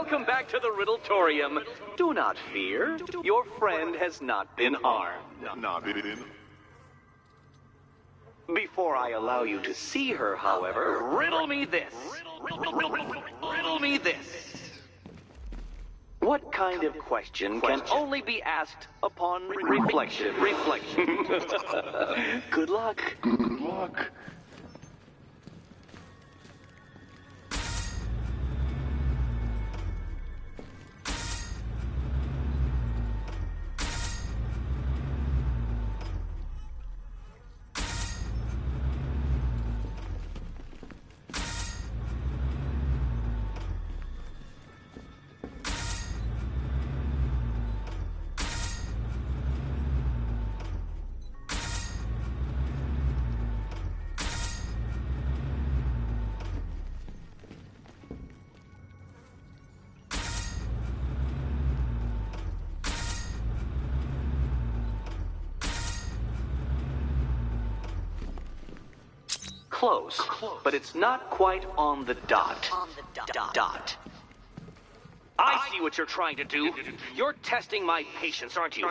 Welcome back to the Riddletorium. Do not fear. Your friend has not been harmed. Before I allow you to see her, however, riddle me this. Riddle me this. What kind of question can only be asked upon reflection? Good luck. Good luck. Close, but it's not quite on the dot. I see what you're trying to do. You're testing my patience, aren't you?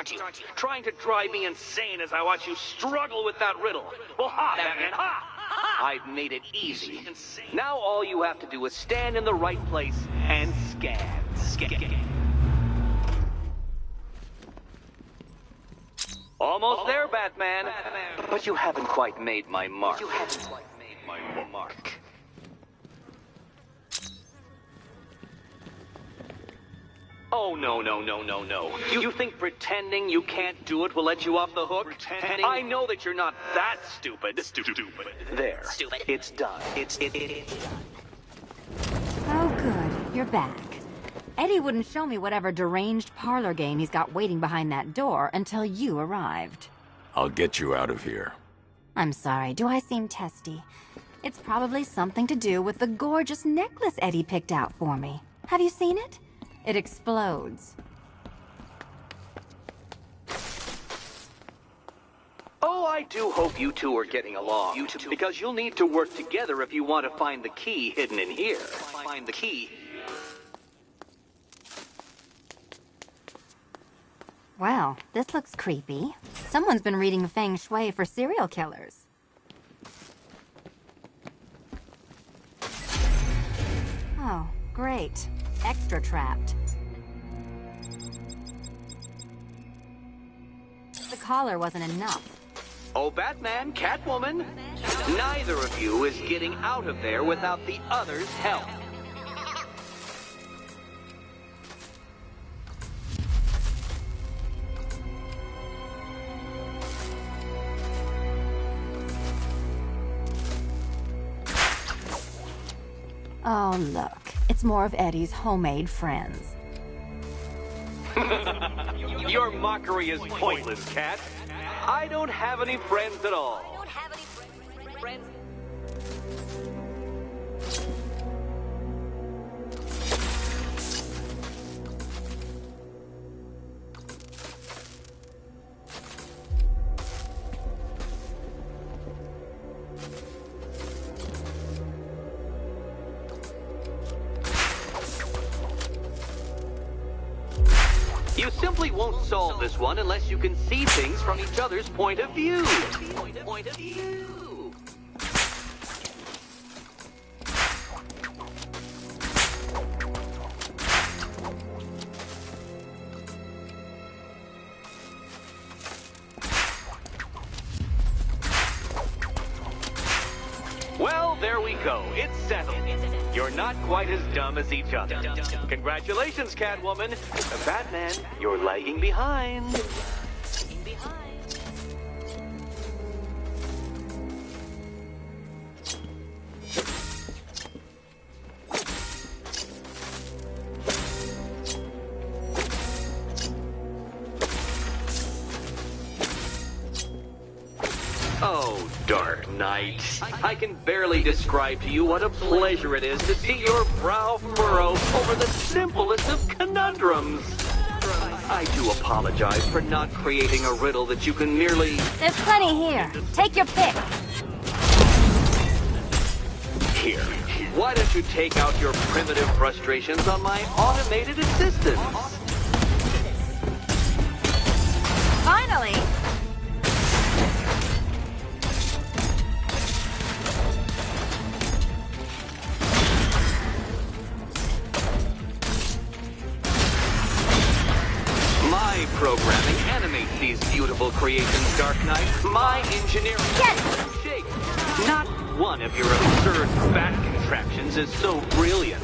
Trying to drive me insane as I watch you struggle with that riddle. Well, ha, Batman, ha! I've made it easy. Now all you have to do is stand in the right place and scan. Almost there, Batman. But you haven't quite made my mark. Oh, no. You think pretending you can't do it will let you off the hook? I know that you're not that stupid. There. It's done. It's done. Oh, good. You're back. Eddie wouldn't show me whatever deranged parlor game he's got waiting behind that door until you arrived. I'll get you out of here. I'm sorry, do I seem testy? It's probably something to do with the gorgeous necklace Eddie picked out for me. Have you seen it? It explodes. Oh, I do hope you two are getting along. Because you'll need to work together if you want to find the key hidden in here. Find the key. Well, this looks creepy. Someone's been reading Feng Shui for serial killers. Oh, great. Extra trapped. The collar wasn't enough. Oh, Batman, Catwoman, neither of you is getting out of there without the other's help. Oh, look. It's more of Eddie's homemade friends. Your mockery is pointless, Cat. I don't have any friends at all. You simply won't solve this one unless you can see things from each other's point of view. Well, there we go. It's settled. You're not quite as dumb as each other. Congratulations, Catwoman. Batman, you're lagging behind. Oh, Dark Knight. I can barely describe to you what a pleasure it is to see your brow furrow over the simplest of conundrums. I do apologize for not creating a riddle that you can merely... There's plenty here. Take your pick. Here. Why don't you take out your primitive frustrations on my automated assistant? Finally! My programming animates these beautiful creations, Dark Knight. My engineering... Get Shake. Not one of your absurd bat contraptions is so brilliant.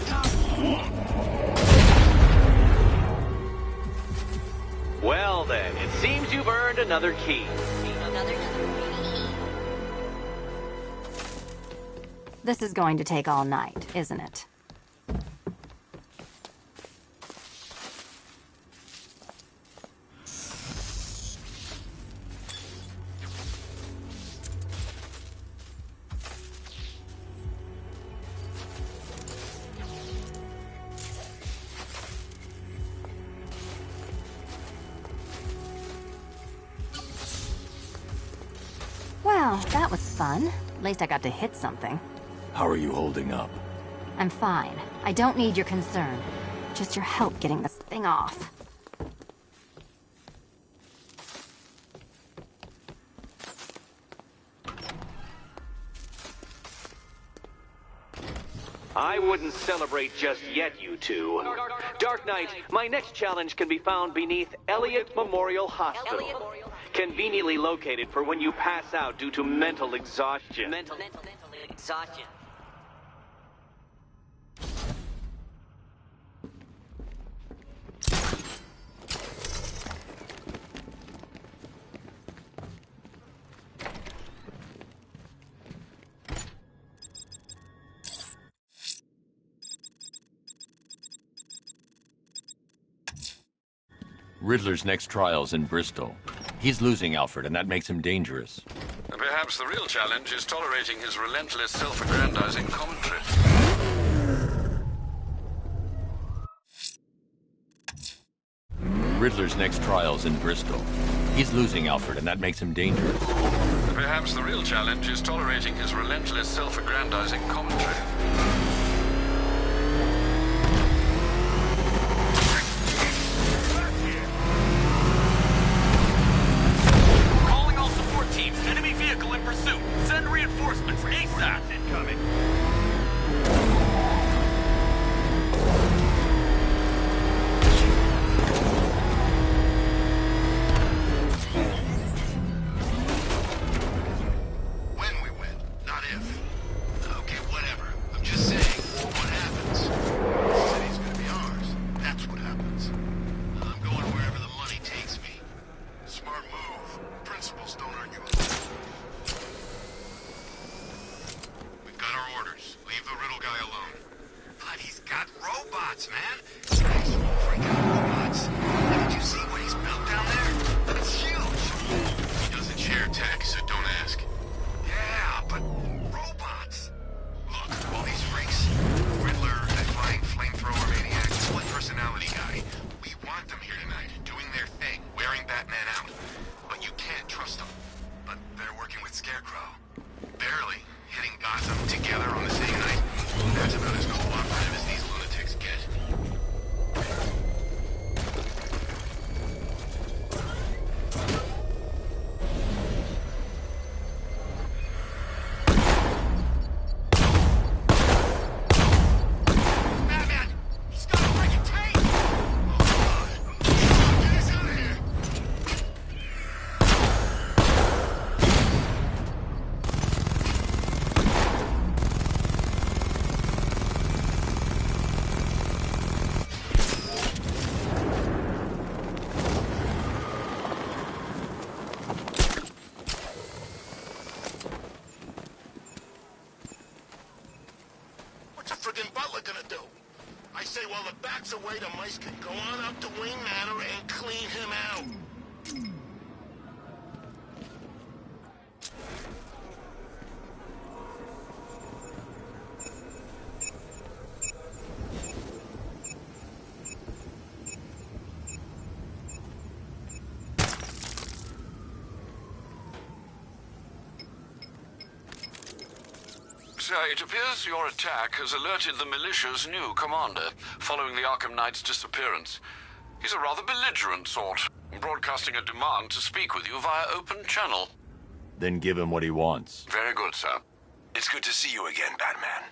Well then, it seems you've earned another key. This is going to take all night, isn't it? Well, that was fun. At least I got to hit something. How are you holding up? I'm fine. I don't need your concern. Just your help getting this thing off. I wouldn't celebrate just yet, you two. Dark Knight, my next challenge can be found beneath Elliott Memorial Hospital. Conveniently located for when you pass out due to mental exhaustion. Mental exhaustion. Riddler's next trial's in Bristol. He's losing Alfred, and that makes him dangerous. Perhaps the real challenge is tolerating his relentless self-aggrandizing commentary. Riddler's next trial's in Bristol. He's losing Alfred, and that makes him dangerous. Perhaps the real challenge is tolerating his relentless self-aggrandizing commentary. Enemy vehicle in pursuit. Send reinforcements ASAP. Incoming. When we win, not if. Okay, whatever. I'm just saying, what happens? The city's gonna be ours. That's what happens. I'm going wherever the money takes me. Smart move. Principals don't argue with me. We've got our orders. Leave the riddle guy alone. But he's got robots, man. Guys won't freak out robots. Did you see what he's built down there? It's huge. He doesn't share tech, so don't ask. Yeah, but robots. Look, all these freaks. Riddler, that flying flamethrower maniac, split personality guy. We want them here tonight, doing their thing, wearing Batman out. But you can't trust them. But they're working with Scarecrow. Barely. Hitting Gotham together on the same night. That's about as cooperative as these lunatics get. Batman! He's got a freaking tank! Oh, God. Get us out of here! What's a friggin' butler gonna do? I say while the bat's away, the mice can go on up to Wayne Manor and clean him out. It appears your attack has alerted the militia's new commander, following the Arkham Knight's disappearance. He's a rather belligerent sort, broadcasting a demand to speak with you via open channel. Then give him what he wants. Very good, sir. It's good to see you again, Batman.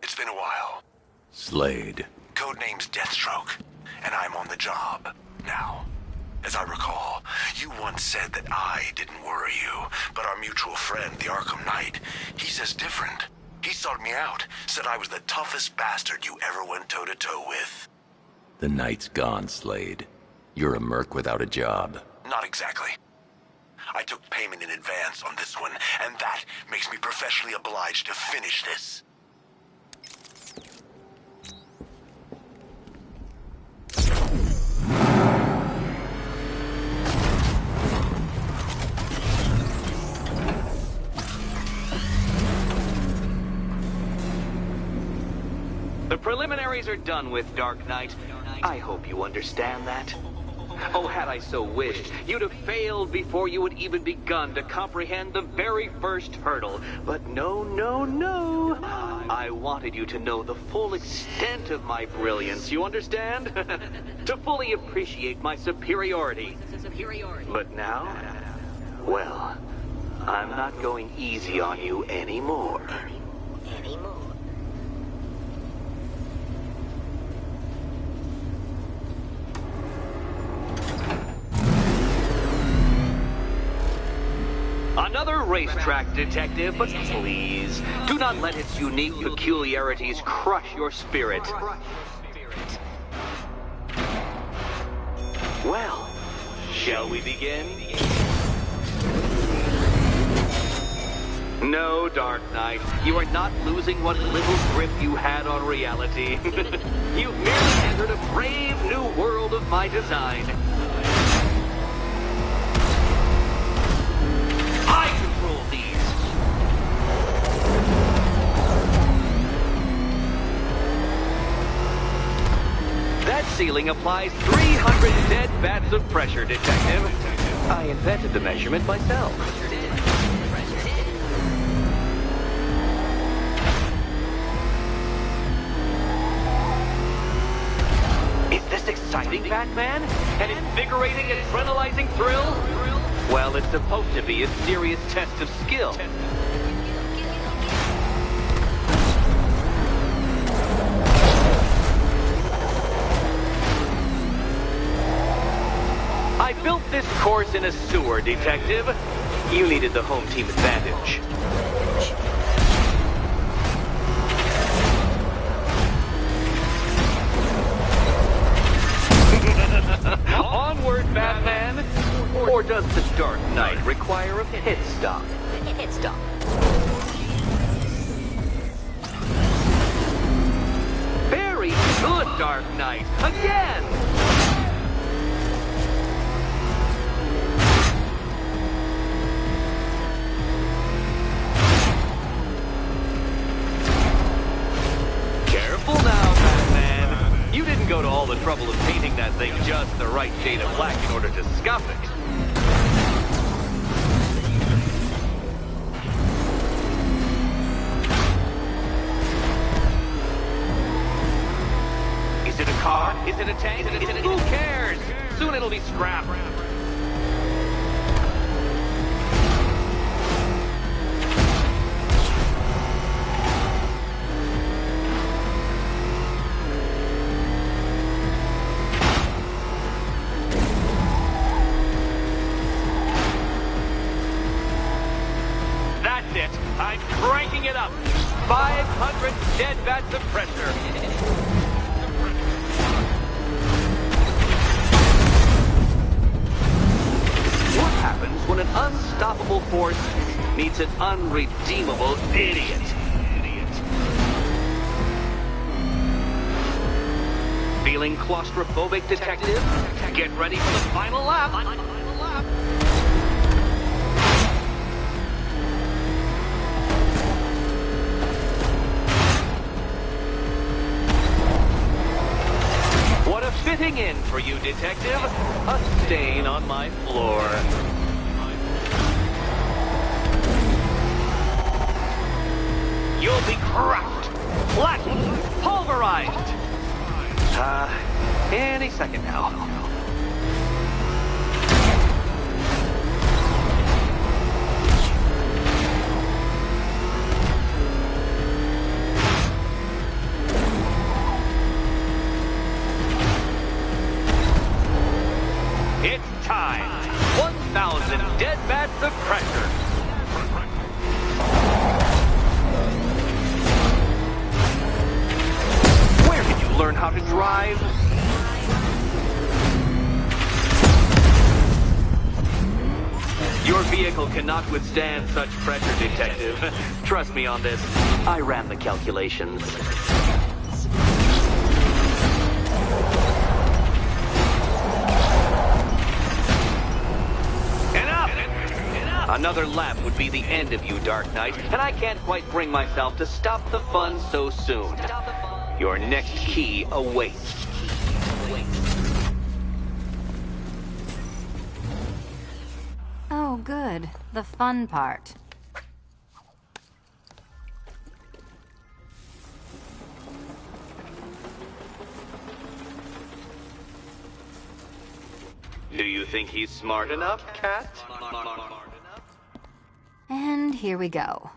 It's been a while. Slade. Codename's Deathstroke, and I'm on the job now. As I recall, you once said that I didn't worry you, but our mutual friend, the Arkham Knight, he says different. He sought me out, said I was the toughest bastard you ever went toe-to-toe with. The night's gone, Slade. You're a merc without a job. Not exactly. I took payment in advance on this one, and that makes me professionally obliged to finish this. The preliminaries are done with, Dark Knight. I hope you understand that. Oh, had I so wished, you'd have failed before you had even begun to comprehend the very first hurdle. But no, no, no. I wanted you to know the full extent of my brilliance, you understand? To fully appreciate my superiority. But now, well, I'm not going easy on you anymore. Another racetrack, detective, but please, do not let its unique peculiarities crush your spirit. Well, shall we begin? No, Dark Knight, you are not losing what little grip you had on reality. You've merely entered a brave new world of my design. I control these. That ceiling applies 300 dead bats of pressure, detective. I invented the measurement myself. Is this exciting, Batman? An invigorating, adrenalizing thrill? Well, it's supposed to be a serious test of skill. I built this course in a sewer, detective. You needed the home team advantage. Onward, Batman! Or does the Dark Knight require a pit stop? Pit stop. Very good, Dark Knight! Again! Careful now, Batman. You didn't go to all the trouble of painting that thing just the right shade of black in order to scuff it. Is it a car? Is it a tank? Who cares? Soon it'll be scrap. That's it. I'm cranking it up. 500 dead bats of pressure. What happens when an unstoppable force meets an unredeemable idiot? Feeling claustrophobic, detective? Get ready for the final lap. What a fitting in for you, detective. A stain on my floor. You'll be cracked, flattened, pulverized. Any second now. It's time. 1,000 dead bats of pressure. Where did you learn how to drive? Your vehicle cannot withstand such pressure, Detective. Trust me on this. I ran the calculations. Another lap would be the end of you, Dark Knight, and I can't quite bring myself to stop the fun so soon. Your next key awaits. Oh, good. The fun part. Do you think he's smart enough, Cat? And here we go.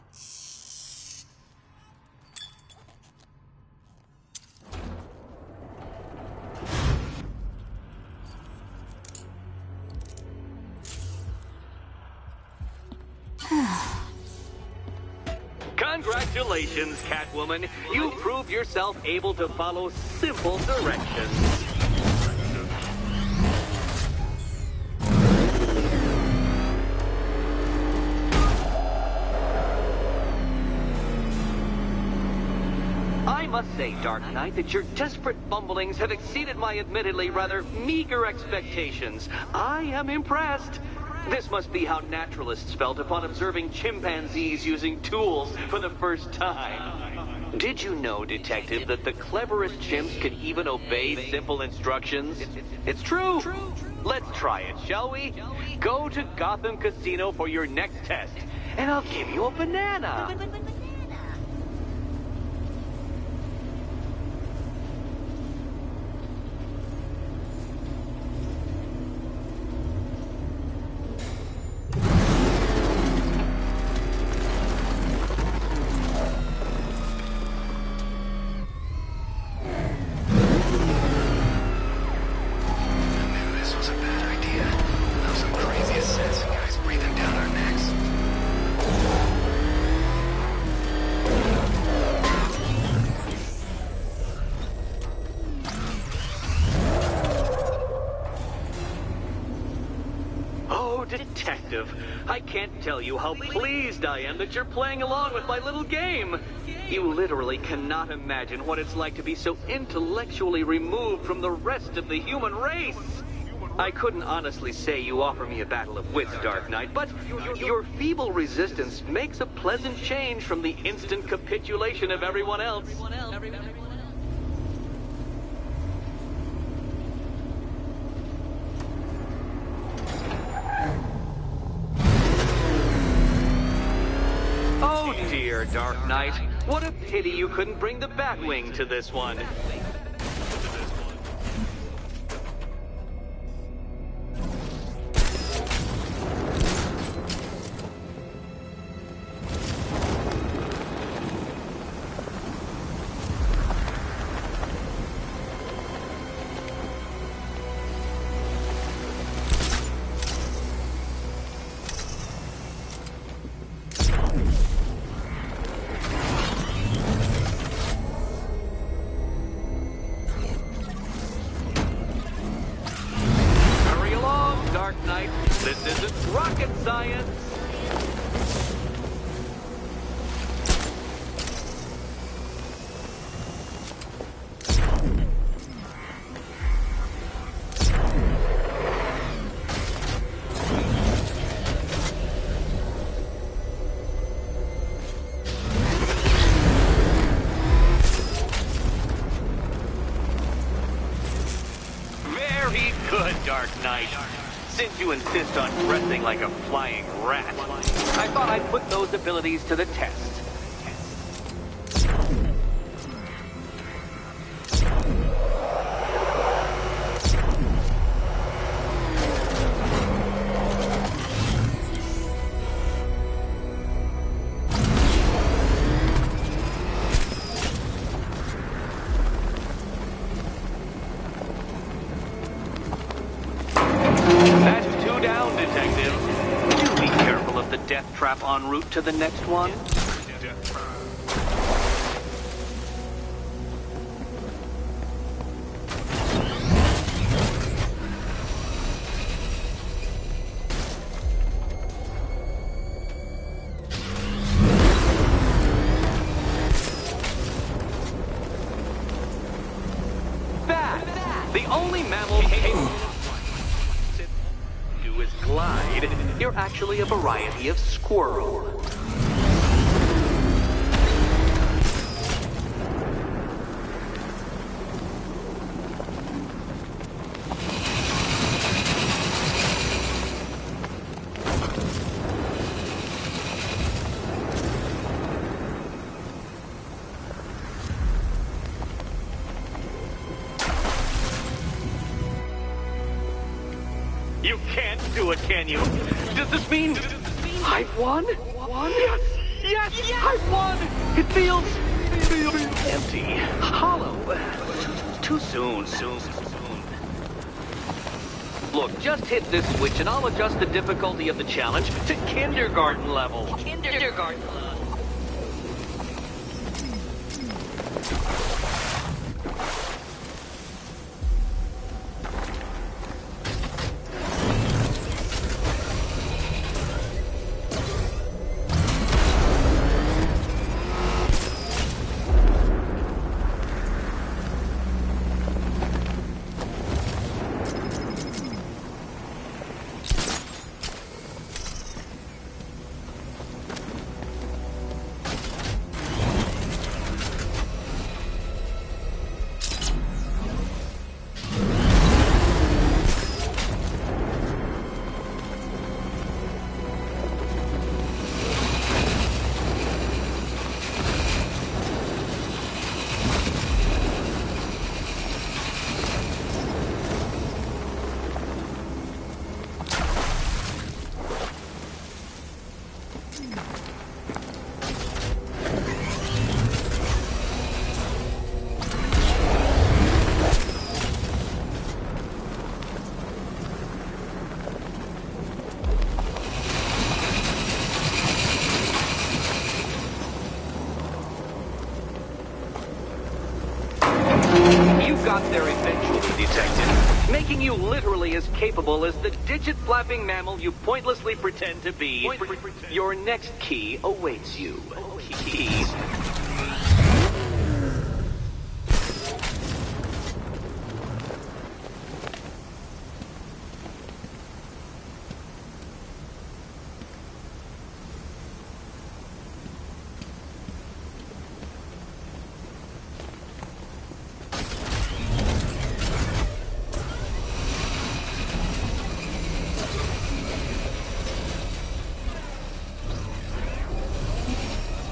Congratulations, Catwoman. You proved yourself able to follow simple directions. I must say, Dark Knight, that your desperate fumblings have exceeded my admittedly rather meager expectations. I am impressed. This must be how naturalists felt upon observing chimpanzees using tools for the first time. Did you know, Detective, that the cleverest chimps can even obey simple instructions? It's true. Let's try it, shall we? Go to Gotham Casino for your next test, and I'll give you a banana. Detective, I can't tell you how pleased I am that you're playing along with my little game. You literally cannot imagine what it's like to be so intellectually removed from the rest of the human race. I couldn't honestly say you offer me a battle of wits, Dark Knight, but your feeble resistance makes a pleasant change from the instant capitulation of everyone else. Oh dear, Dark Knight. What a pity you couldn't bring the Batwing to this one. This isn't rocket science. Very good, Dark Knight. Since you insist on dressing like a flying rat, I thought I'd put those abilities to the test. Detective. Do be careful of the death trap en route to the next one. The only mammal capable of do is glide. You're actually a variety of squirrel. You can't do it, can you? Does this mean I've won? Yes! Yes! I've won! It feels empty, hollow. Too soon. Look, just hit this switch and I'll adjust the difficulty of the challenge to kindergarten level. Kindergarten level. Got there eventually, Detective, making you literally as capable as the digit-flapping mammal you pointlessly pretend to be. Your next key awaits you. Keys.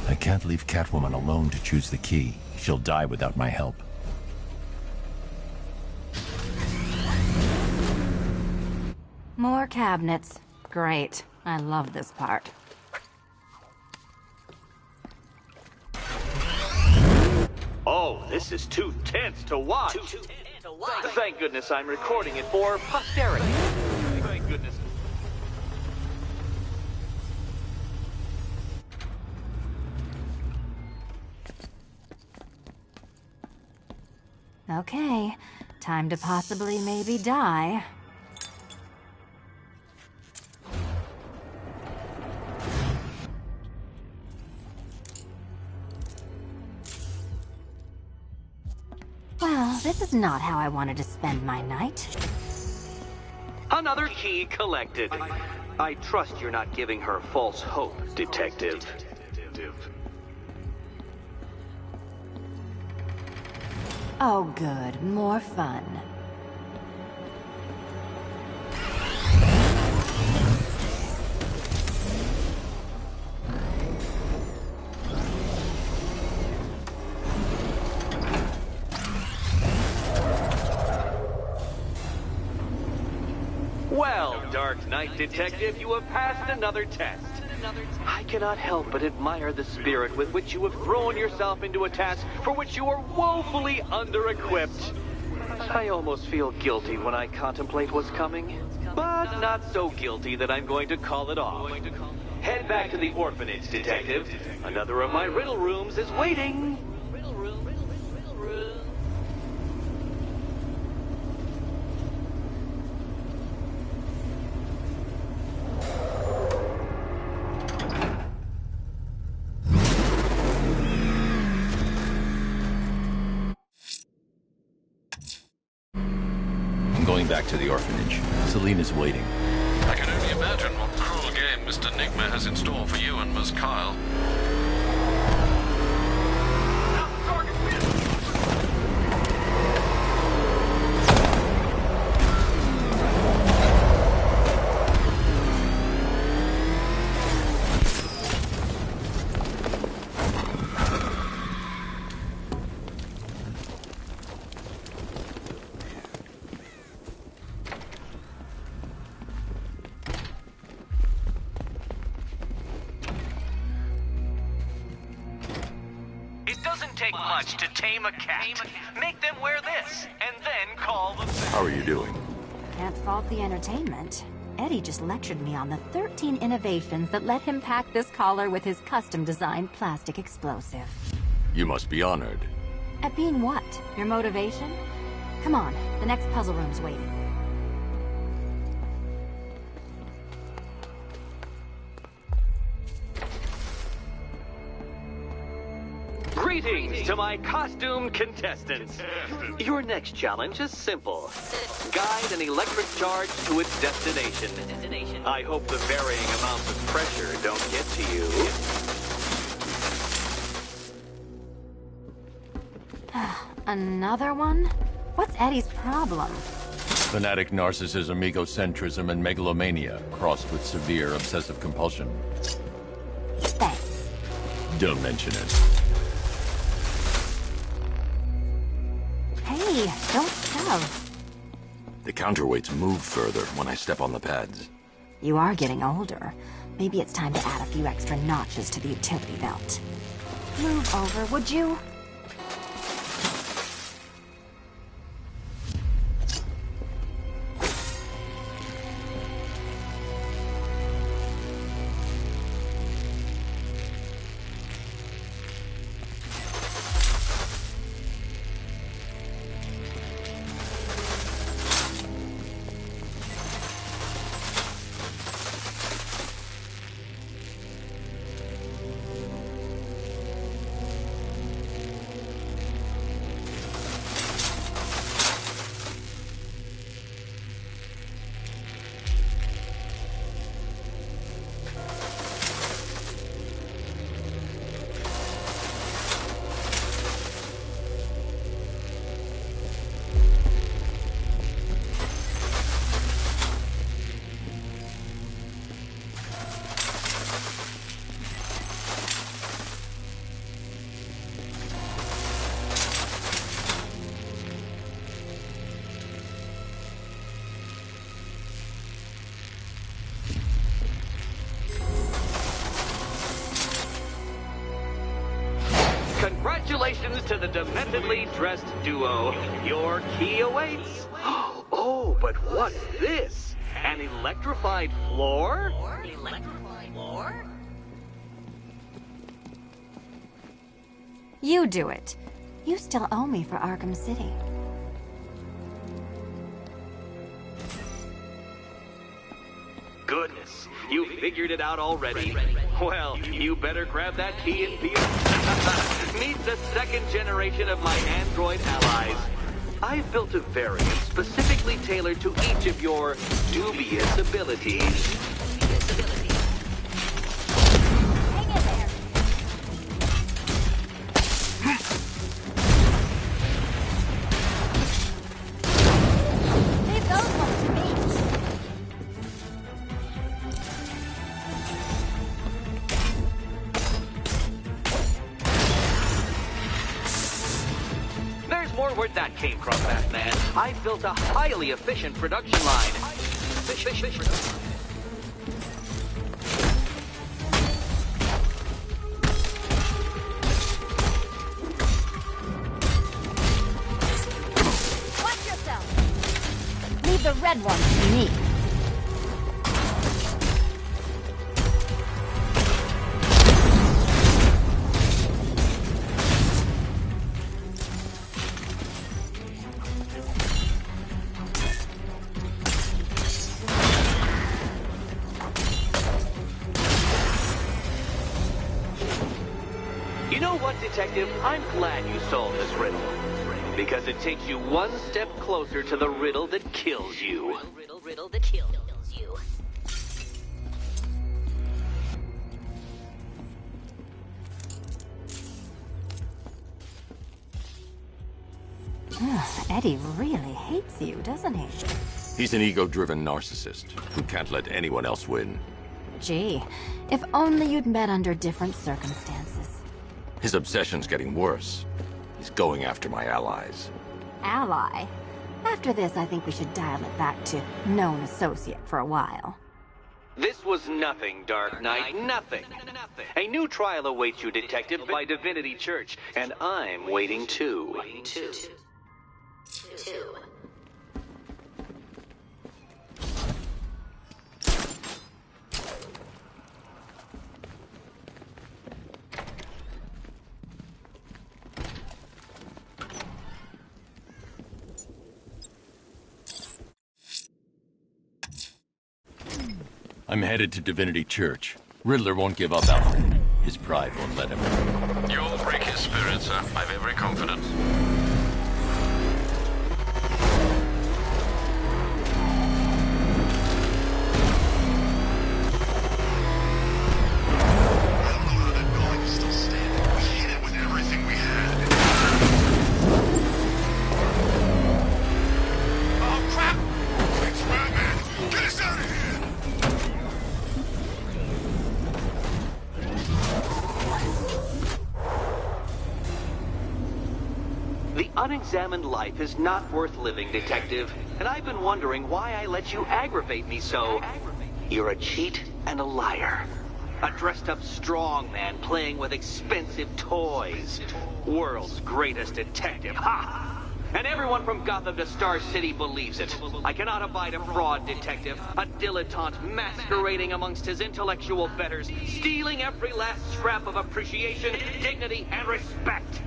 I can't leave Catwoman alone to choose the key. She'll die without my help. More cabinets. Great. I love this part. Oh, this is too tense to watch. Thank goodness I'm recording it for posterity. Thank goodness. Okay, time to possibly maybe die. Well, this is not how I wanted to spend my night. Another key collected. I trust you're not giving her false hope, Detective. Oh good, more fun. Well, Dark Knight Detective, you have passed another test. I cannot help but admire the spirit with which you have thrown yourself into a task for which you are woefully under-equipped. I almost feel guilty when I contemplate what's coming. but not so guilty that I'm going to call it off. Head back to the orphanage, Detective. Another of my riddle rooms is waiting. Riddle room. I'm going back to the orphanage. Selena's waiting. I can only imagine what cruel game Mr. Nigma has in store for you and Ms. Kyle. It doesn't take much to tame a cat. Make them wear this, and then call the... How are you doing? Can't fault the entertainment. Eddie just lectured me on the 13 innovations that let him pack this collar with his custom-designed plastic explosive. You must be honored. At being what? Your motivation? Come on, the next puzzle room's waiting. Greetings to my costumed contestants. Your next challenge is simple. Guide an electric charge to its destination. I hope the varying amounts of pressure don't get to you. Another one? What's Eddie's problem? Fanatic narcissism, egocentrism, and megalomania, crossed with severe obsessive compulsion. Thanks. Don't mention it. Hey, don't shove. The counterweights move further when I step on the pads. You are getting older. Maybe it's time to add a few extra notches to the utility belt. Move over, would you? Congratulations to the dementedly dressed duo. Your key awaits. Oh, but what's this? An electrified floor? Electrified floor? You do it. You still owe me for Arkham City. Goodness, you figured it out already. Well, you better grab that key and be meet the second generation of my android allies. I've built a variant specifically tailored to each of your dubious abilities. Hang in there. Leave those ones to me. There's more where that came from, Batman. I built a highly efficient production line. Watch yourself. Leave the red ones to me. Detective, I'm glad you solved this riddle. Because it takes you one step closer to the riddle that kills you. Riddle that kills you. Eddie really hates you, doesn't he? He's an ego-driven narcissist who can't let anyone else win. Gee, if only you'd met under different circumstances. His obsession's getting worse. He's going after my allies. Ally? After this, I think we should dial it back to known associate for a while. This was nothing, Dark Knight, nothing. A new trial awaits you, Detective, by Divinity Church, and I'm waiting too. I'm headed to Divinity Church. Riddler won't give up Alfred. His pride won't let him. You'll break his spirit, sir. I've every confidence. I don't know how that building is still standing. We hit it with everything we had. Oh, crap! Thanks, Batman! Get us out of here! The unexamined life is not worth living, Detective, and I've been wondering why I let you aggravate me so. You're a cheat and a liar. A dressed-up strongman playing with expensive toys. World's greatest detective, ha! And everyone from Gotham to Star City believes it. I cannot abide a fraud, Detective. A dilettante masquerading amongst his intellectual betters, stealing every last scrap of appreciation, dignity, and respect.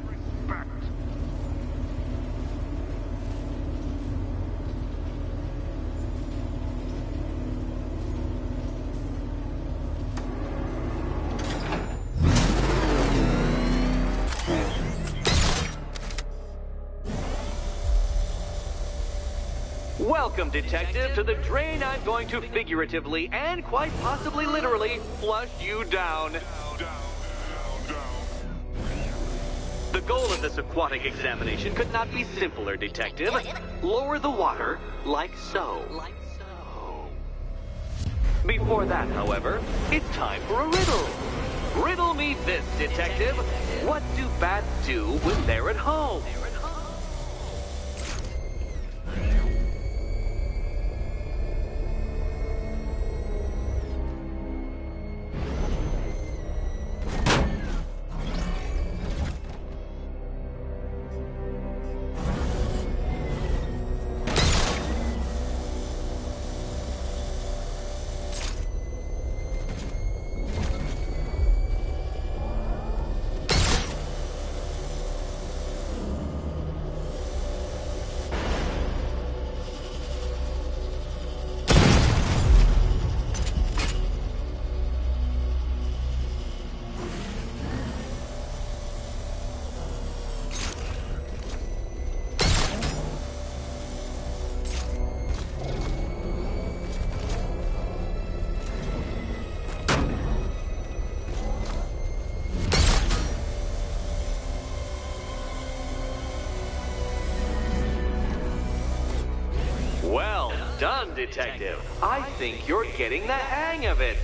Welcome, Detective, to the drain I'm going to figuratively and quite possibly literally flush you down. The goal of this aquatic examination could not be simpler, Detective. Lower the water like so. Before that, however, it's time for a riddle. Riddle me this, Detective. What do bats do when they're at home? Well done, Detective. I think you're getting the hang of it.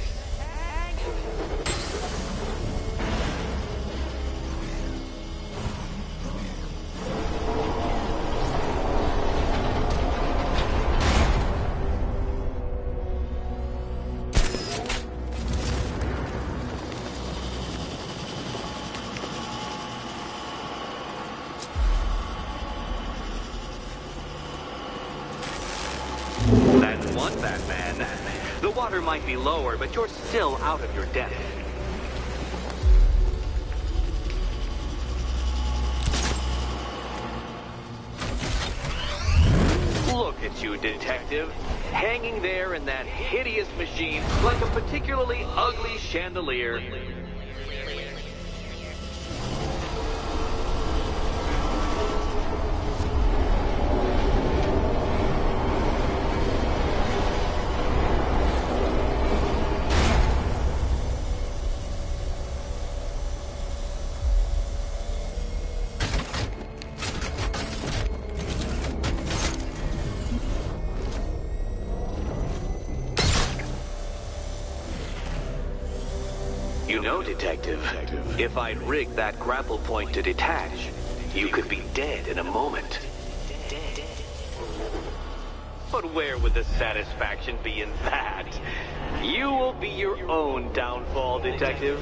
That's one, Batman. The water might be lower, but you're still out of your depth. Look at you, Detective. Hanging there in that hideous machine like a particularly ugly chandelier. know, Detective, if I'd rigged that grapple point to detach, you could be dead in a moment. But where would the satisfaction be in that? You will be your own downfall, Detective.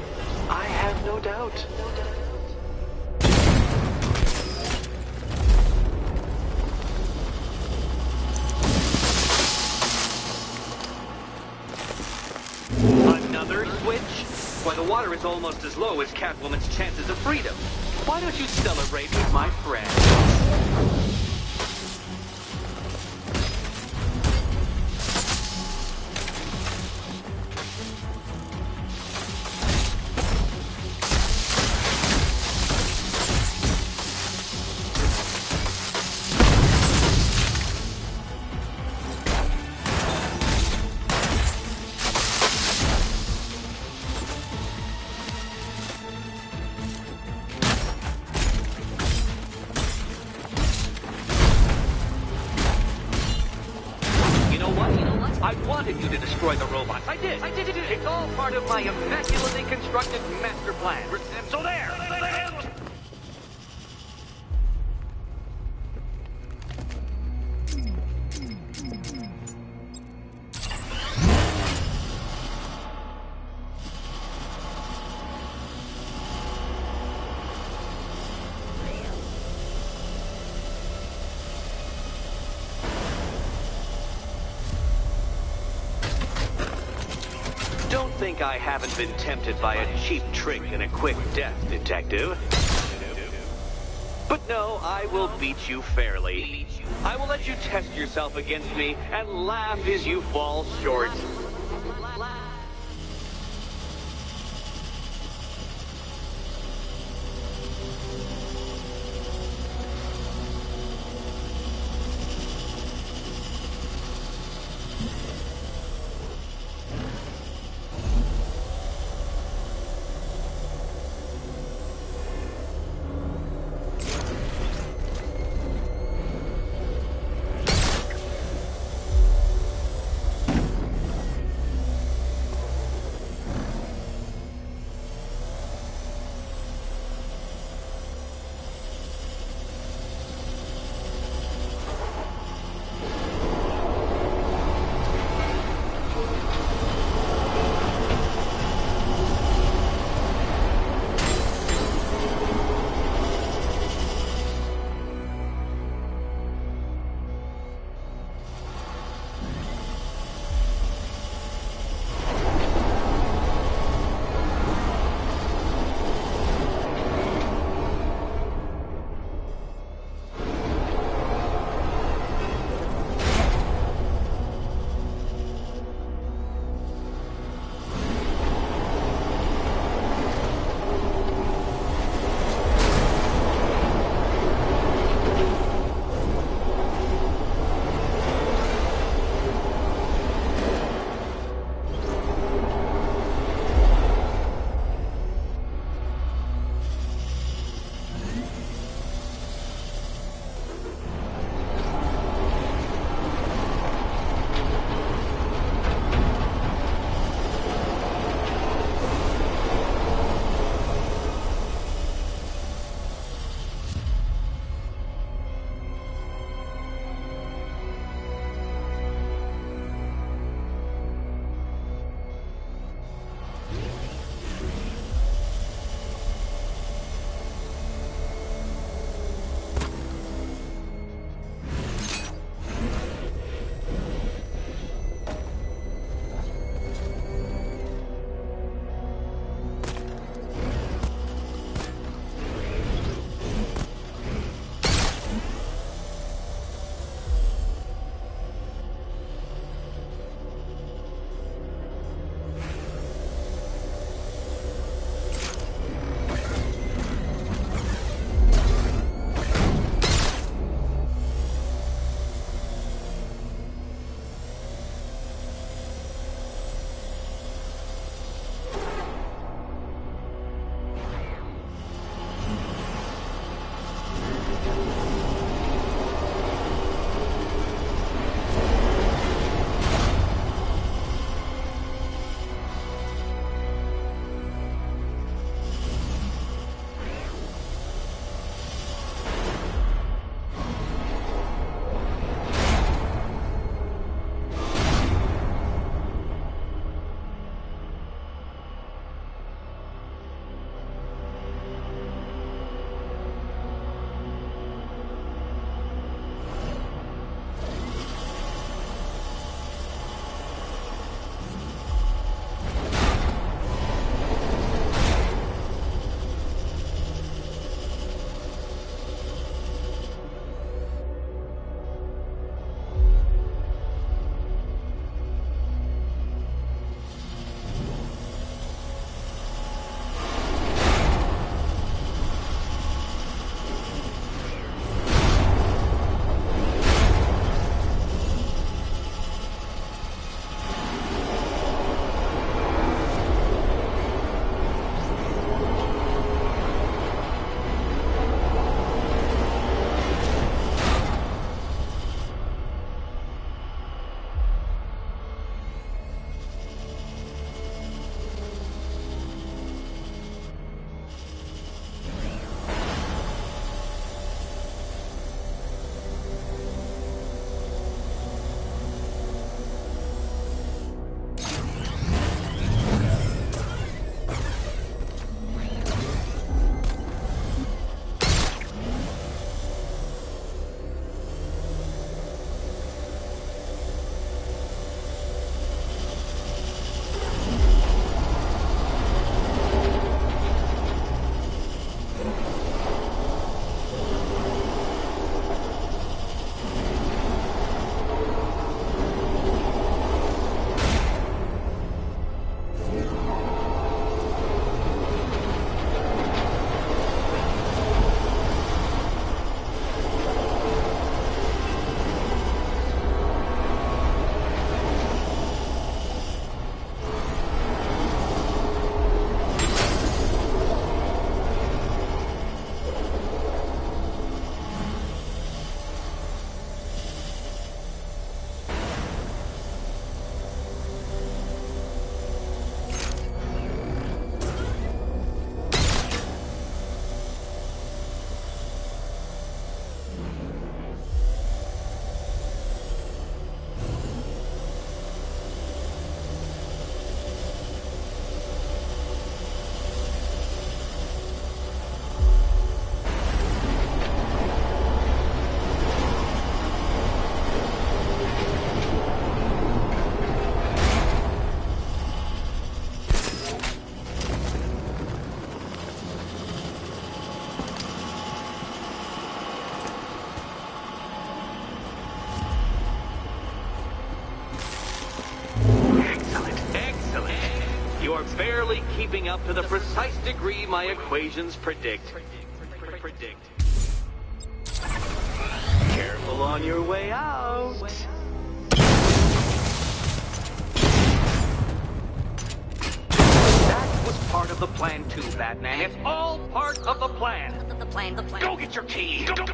I have no doubt. Another switch? Why, the water is almost as low as Catwoman's chances of freedom. Why don't you celebrate with my friend? I wanted you to destroy the robots. I did. It's all part of my immaculately constructed master plan. So there. Don't think I haven't been tempted by a cheap trick and a quick death, Detective. But no, I will beat you fairly. I will let you test yourself against me and laugh as you fall short. barely keeping up to the precise degree my equations predict. Careful on your way out. That was part of the plan too, Batman. It's all part of the plan. The plan. Go get your key. Go.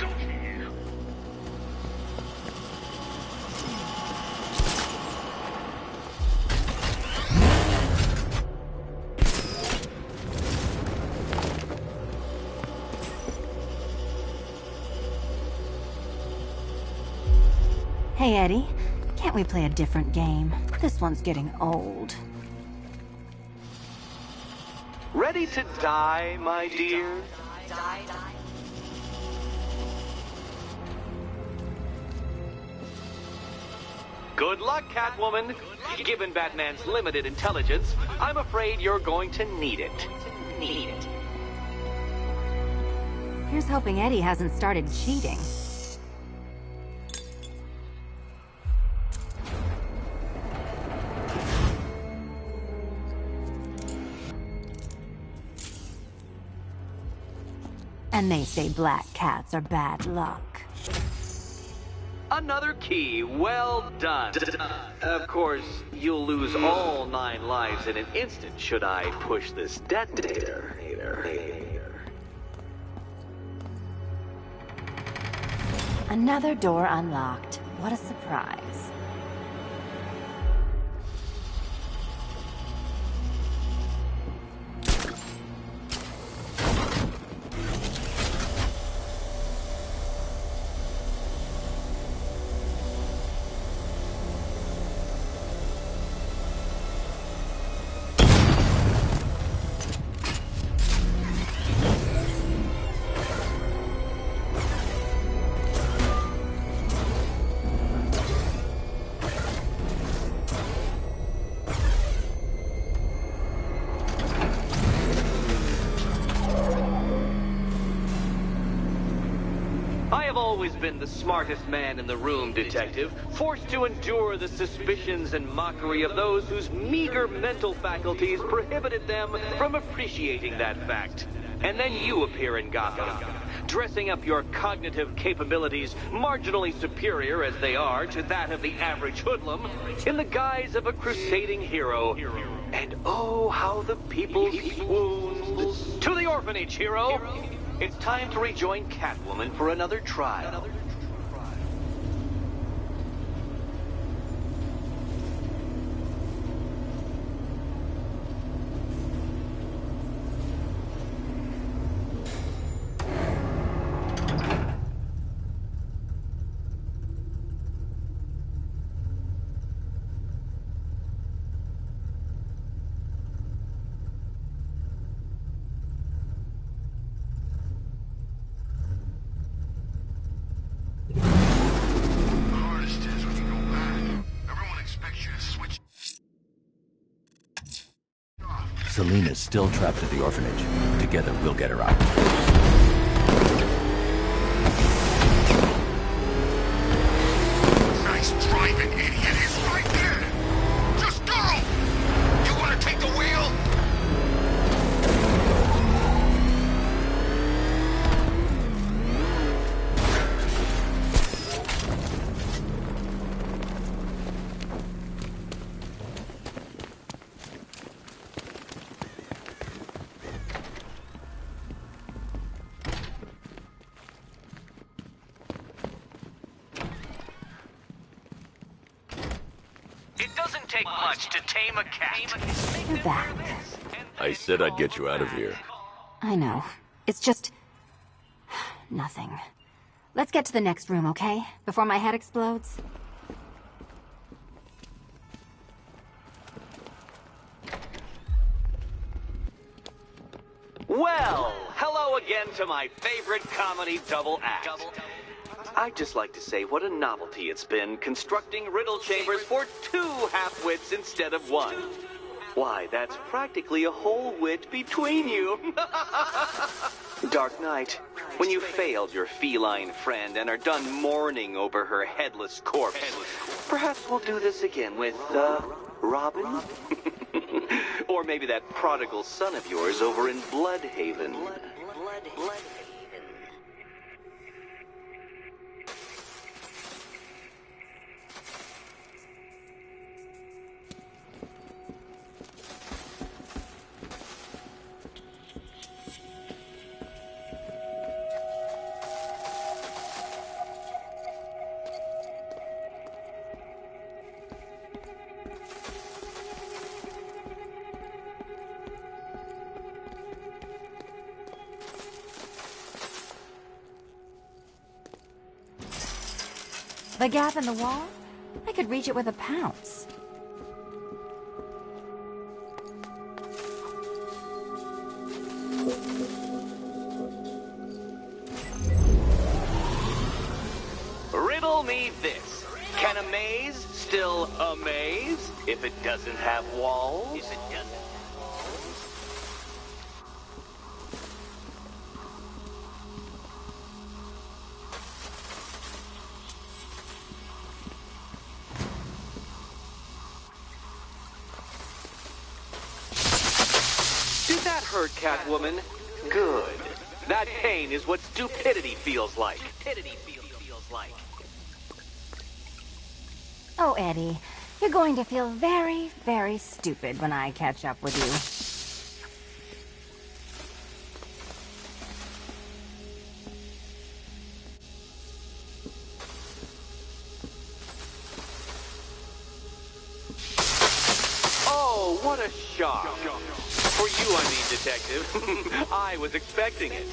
Hey, Eddie. Can't we play a different game? This one's getting old. Ready to die, my dear? Good luck, Catwoman. Given Batman's limited intelligence, I'm afraid you're going to need it. Here's hoping Eddie hasn't started cheating. And they say black cats are bad luck. Another key. Well done. Of course, you'll lose all 9 lives in an instant should I push this detonator. Another door unlocked. What a surprise. Always been the smartest man in the room, Detective, forced to endure the suspicions and mockery of those whose meager mental faculties prohibited them from appreciating that fact. And then you appear in Gotham, dressing up your cognitive capabilities marginally superior as they are to that of the average hoodlum, in the guise of a crusading hero. And oh, how the people swoon. To the orphanage, hero! It's time to rejoin Catwoman for another trial. Selina's still trapped at the orphanage. Together, we'll get her out. Nice driving, idiot. He's right there. Just go! You want to take the wheel? Take much to tame a cat. You're back. I said I'd get you out of here. I know. It's just... nothing. Let's get to the next room, okay? Before my head explodes. Well, hello again to my favorite comedy double act. I'd just like to say what a novelty it's been constructing riddle chambers for 2 half-wits instead of 1. Why, that's practically a whole wit between you. Dark Knight, when you failed your feline friend and are done mourning over her headless corpse, perhaps we'll do this again with, Robin? Or maybe that prodigal son of yours over in Bloodhaven. Bloodhaven. The gap in the wall? I could reach it with a pounce. Riddle me this. Can a maze still amaze if it doesn't have walls? If it doesn't. Did that hurt, Catwoman? Good. That pain is what stupidity feels like. Oh, Eddie, you're going to feel very, very stupid when I catch up with you. Oh, what a shock. For you, I mean, Detective. I was expecting it.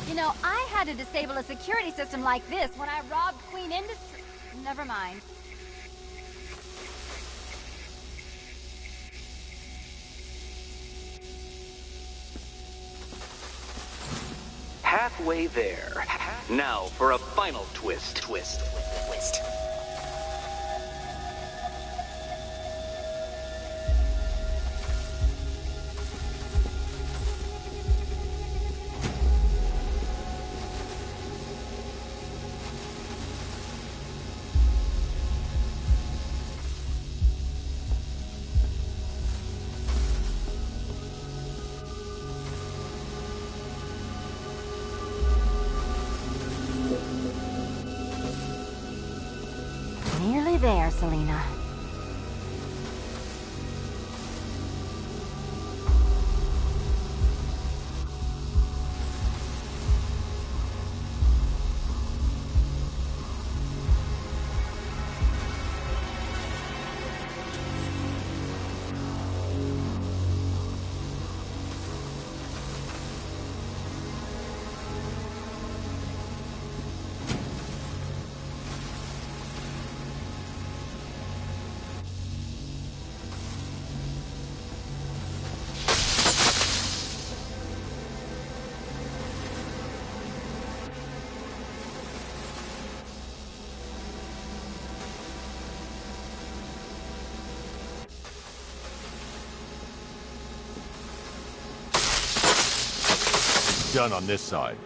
You know, I had to disable a security system like this when I robbed Queen Industry. Never mind. Halfway there. Now for a final twist. Nearly there, Selena. Done on this side.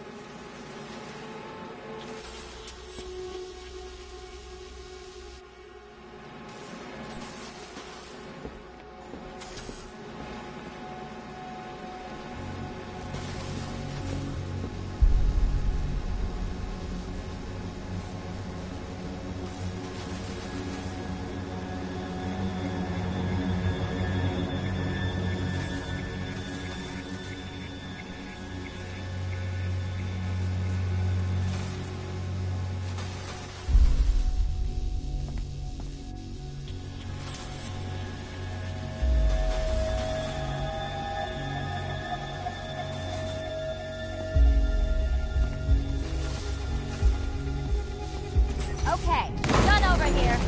Okay, done over here.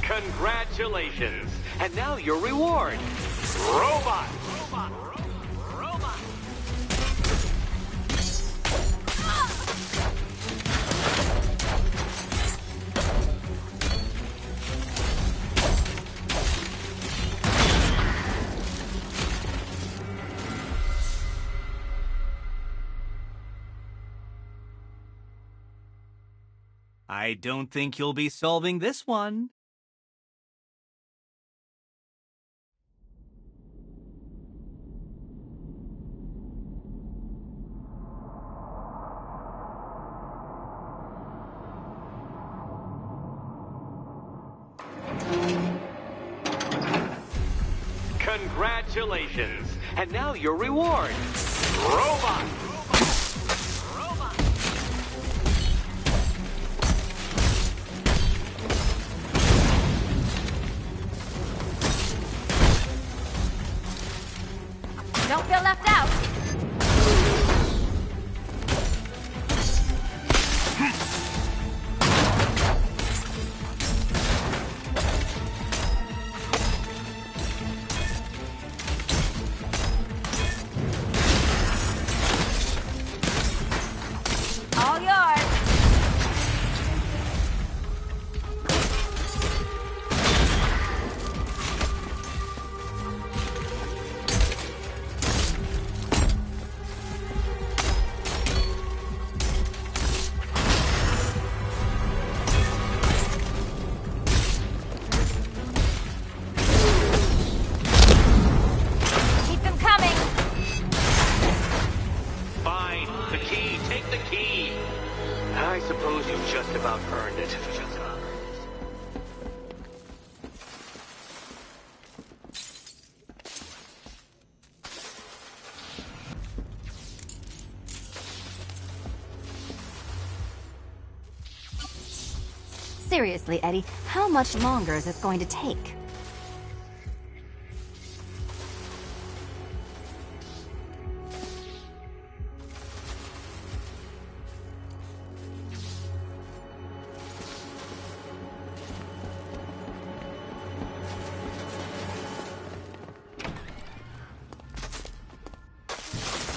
Congratulations. And now your reward. Robot. I don't think you'll be solving this one. Congratulations! And now your reward. Robot! Don't feel left out. All yours. Keep them coming. Fine. The key. Take the key. I suppose you just about earned it. Seriously, Eddie, how much longer is this going to take?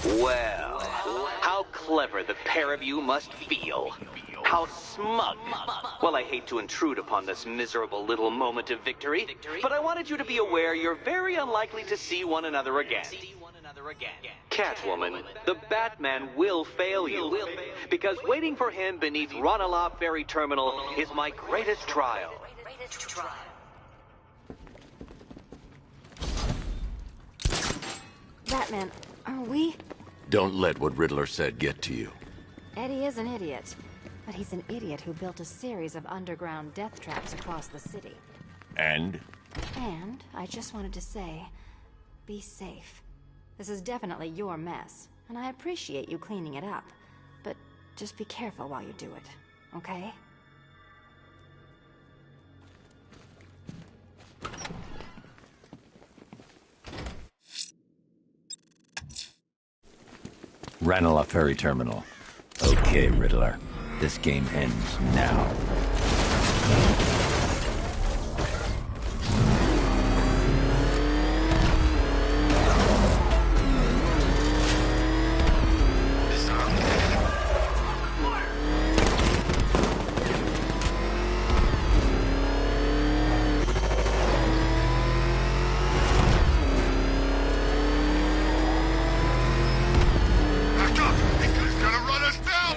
Well, how clever the pair of you must feel. How smug. Well, I hate to intrude upon this miserable little moment of victory, but I wanted you to be aware you're very unlikely to see one another again. Catwoman, the Batman will fail you, because waiting for him beneath Ranelagh Ferry Terminal is my greatest trial. Batman, are we? Don't let what Riddler said get to you. Eddie is an idiot. But he's an idiot who built a series of underground death traps across the city. And? And I just wanted to say, be safe. This is definitely your mess, and I appreciate you cleaning it up. But just be careful while you do it, okay? Ranelagh Ferry Terminal. Okay, Riddler. This game ends now. Back up! This guy's gonna run us down!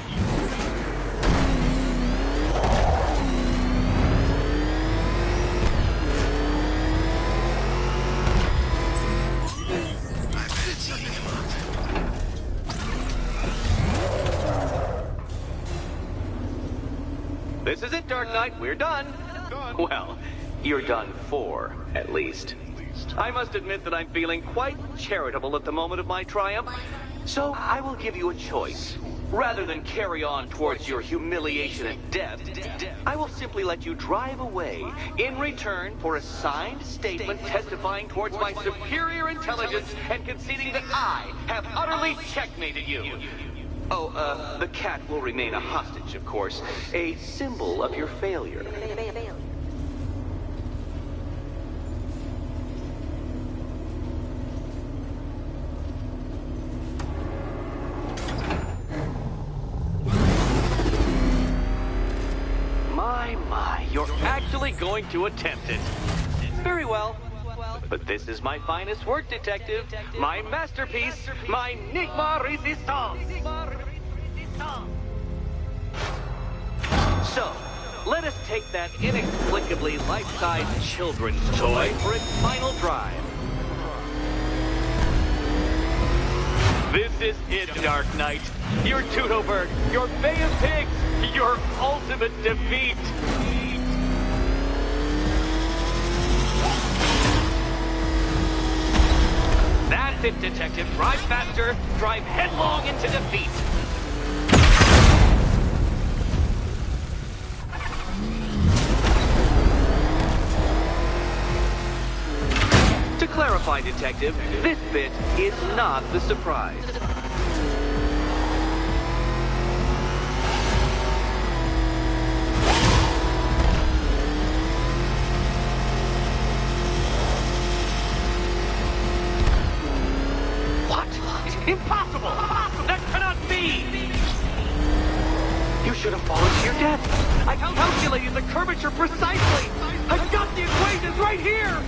I bet it's eating him up. This is it, Dark Knight. We're done. Well, you're done for, at least. I must admit that I'm feeling quite charitable at the moment of my triumph. So I will give you a choice. Rather than carry on towards your humiliation and death, I will simply let you drive away in return for a signed statement testifying towards my superior intelligence and conceding that I have utterly checkmated you. Oh, the cat will remain a hostage, of course. A symbol of your failure. My, you're actually going to attempt it. Very well. But this is my finest work, Detective. My masterpiece, my Enigma Resistance. So, take that inexplicably life-sized children's toy for its final drive. This is it, Dark Knight. Your Toodleberg, your Bay of Pigs, your ultimate defeat. That's it, Detective. Drive faster, drive headlong into defeat. To clarify, Detective, this bit is not the surprise. What? Impossible! That cannot be! You should have fallen to your death. I calculated the curvature precisely. I've got the equations right here!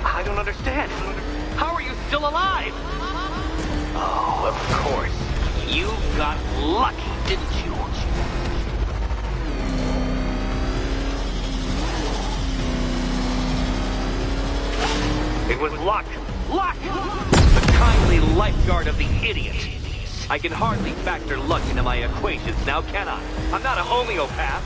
I don't understand. How are you still alive? Oh, of course. You got lucky, didn't you? It was luck. Luck! The kindly lifeguard of the idiot. I can hardly factor luck into my equations now, can I? I'm not a homeopath.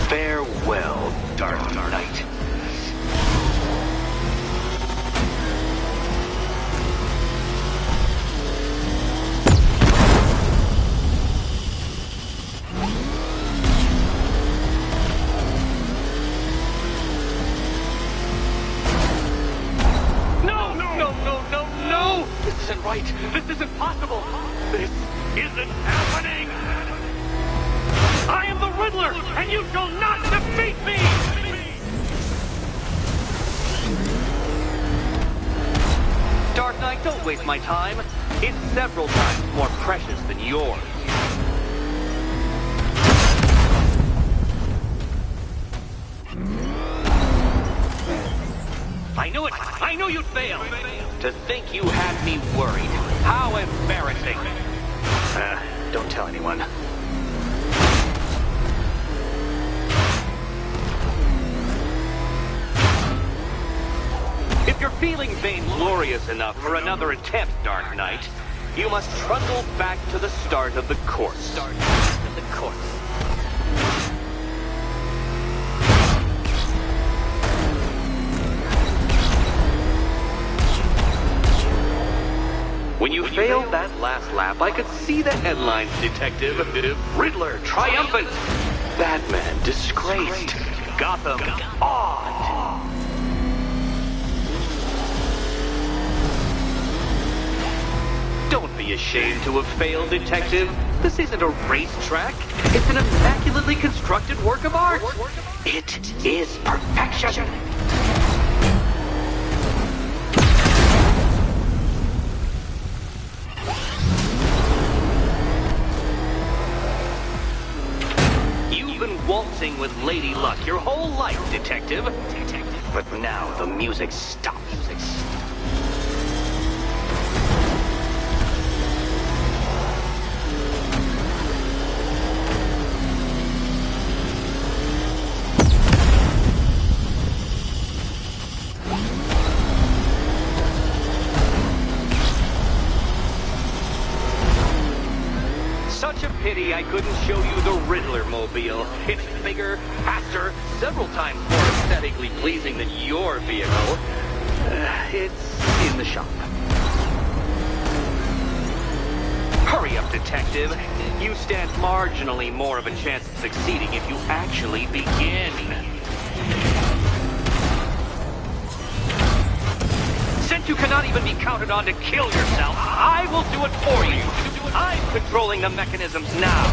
Farewell, Dark Knight. No! This isn't right. This isn't possible. This isn't happening. I am the Riddler, and you shall not defeat me! Dark Knight, don't waste my time. It's several times more precious than yours. I knew it! I knew you'd fail! To think you had me worried. How embarrassing! Don't tell anyone. If you're feeling vainglorious enough for another attempt, Dark Knight, you must trundle back to the start of the course. When you failed that last lap, I could see the headlines, Detective. Riddler triumphant. Batman disgraced. Gotham awed. Don't be ashamed to have failed, Detective. This isn't a racetrack. It's an immaculately constructed work of art. It is perfection. You've been waltzing with Lady Luck your whole life, Detective. But now the music stops. Such a pity I couldn't show you the Riddler mobile. It's bigger, faster, several times more aesthetically pleasing than your vehicle. It's in the shop. Hurry up, Detective. You stand marginally more of a chance of succeeding if you actually begin. Since you cannot even be counted on to kill yourself, I will do it for you. I'm controlling the mechanisms now.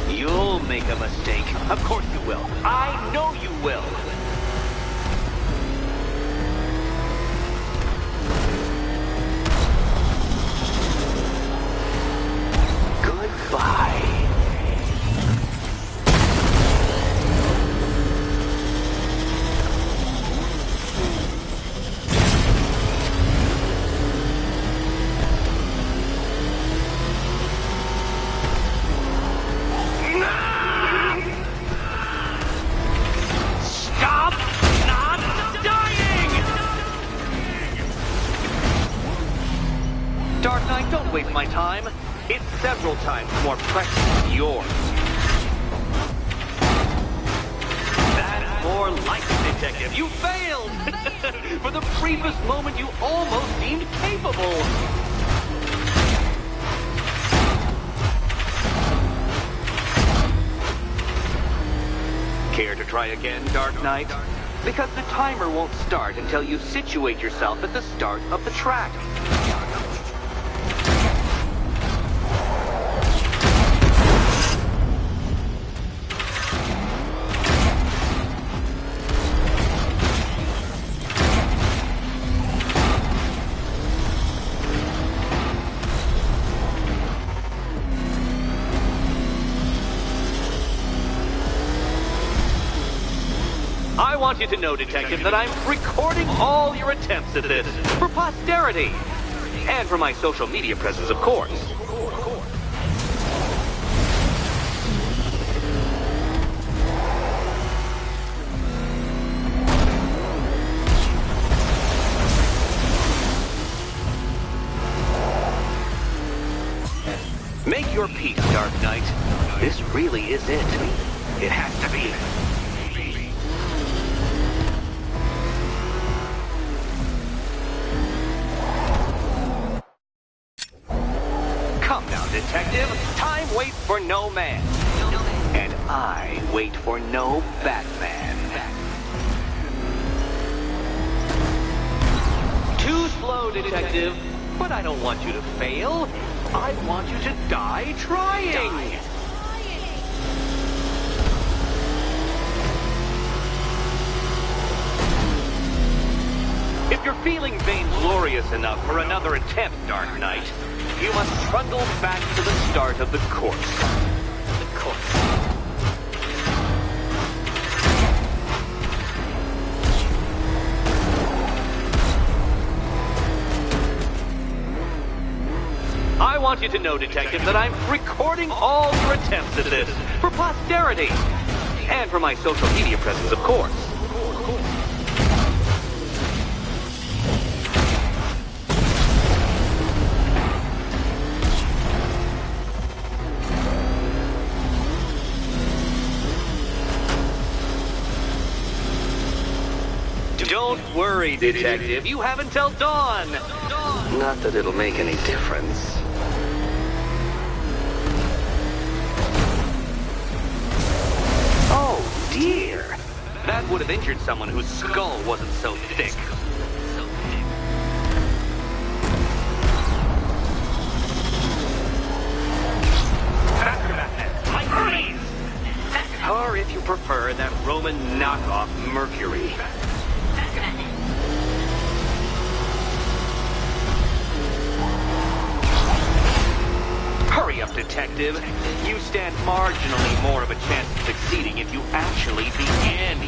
You'll make make a mistake. Of course you will. I know you will. Goodbye. Dark Knight, don't waste my time. It's several times more precious than yours. That's more like it, Detective. You failed! For the briefest moment, you almost seemed capable. Care to try again, Dark Knight? Because the timer won't start until you situate yourself at the start of the track. I want you to know, Detective, that I'm recording all your attempts at this for posterity. And for my social media presence, of course. Make your peace, Dark Knight. This really is it. It has to be. Come now, Detective. Time waits for no man. And I wait for no Batman. Too slow, Detective. But I don't want you to fail. I want you to die trying. If you're feeling vainglorious enough for another attempt, Dark Knight, you must trundle back to the start of the course. I want you to know, Detective, that I'm recording all your attempts at this for posterity. And for my social media presence, of course. Don't worry, Detective. You have until dawn. Not that it'll make any difference. Oh, dear. That would have injured someone whose skull wasn't so thick. Or if you prefer, that Roman knockoff Mercury. Hurry up, Detective. You stand marginally more of a chance of succeeding if you actually begin.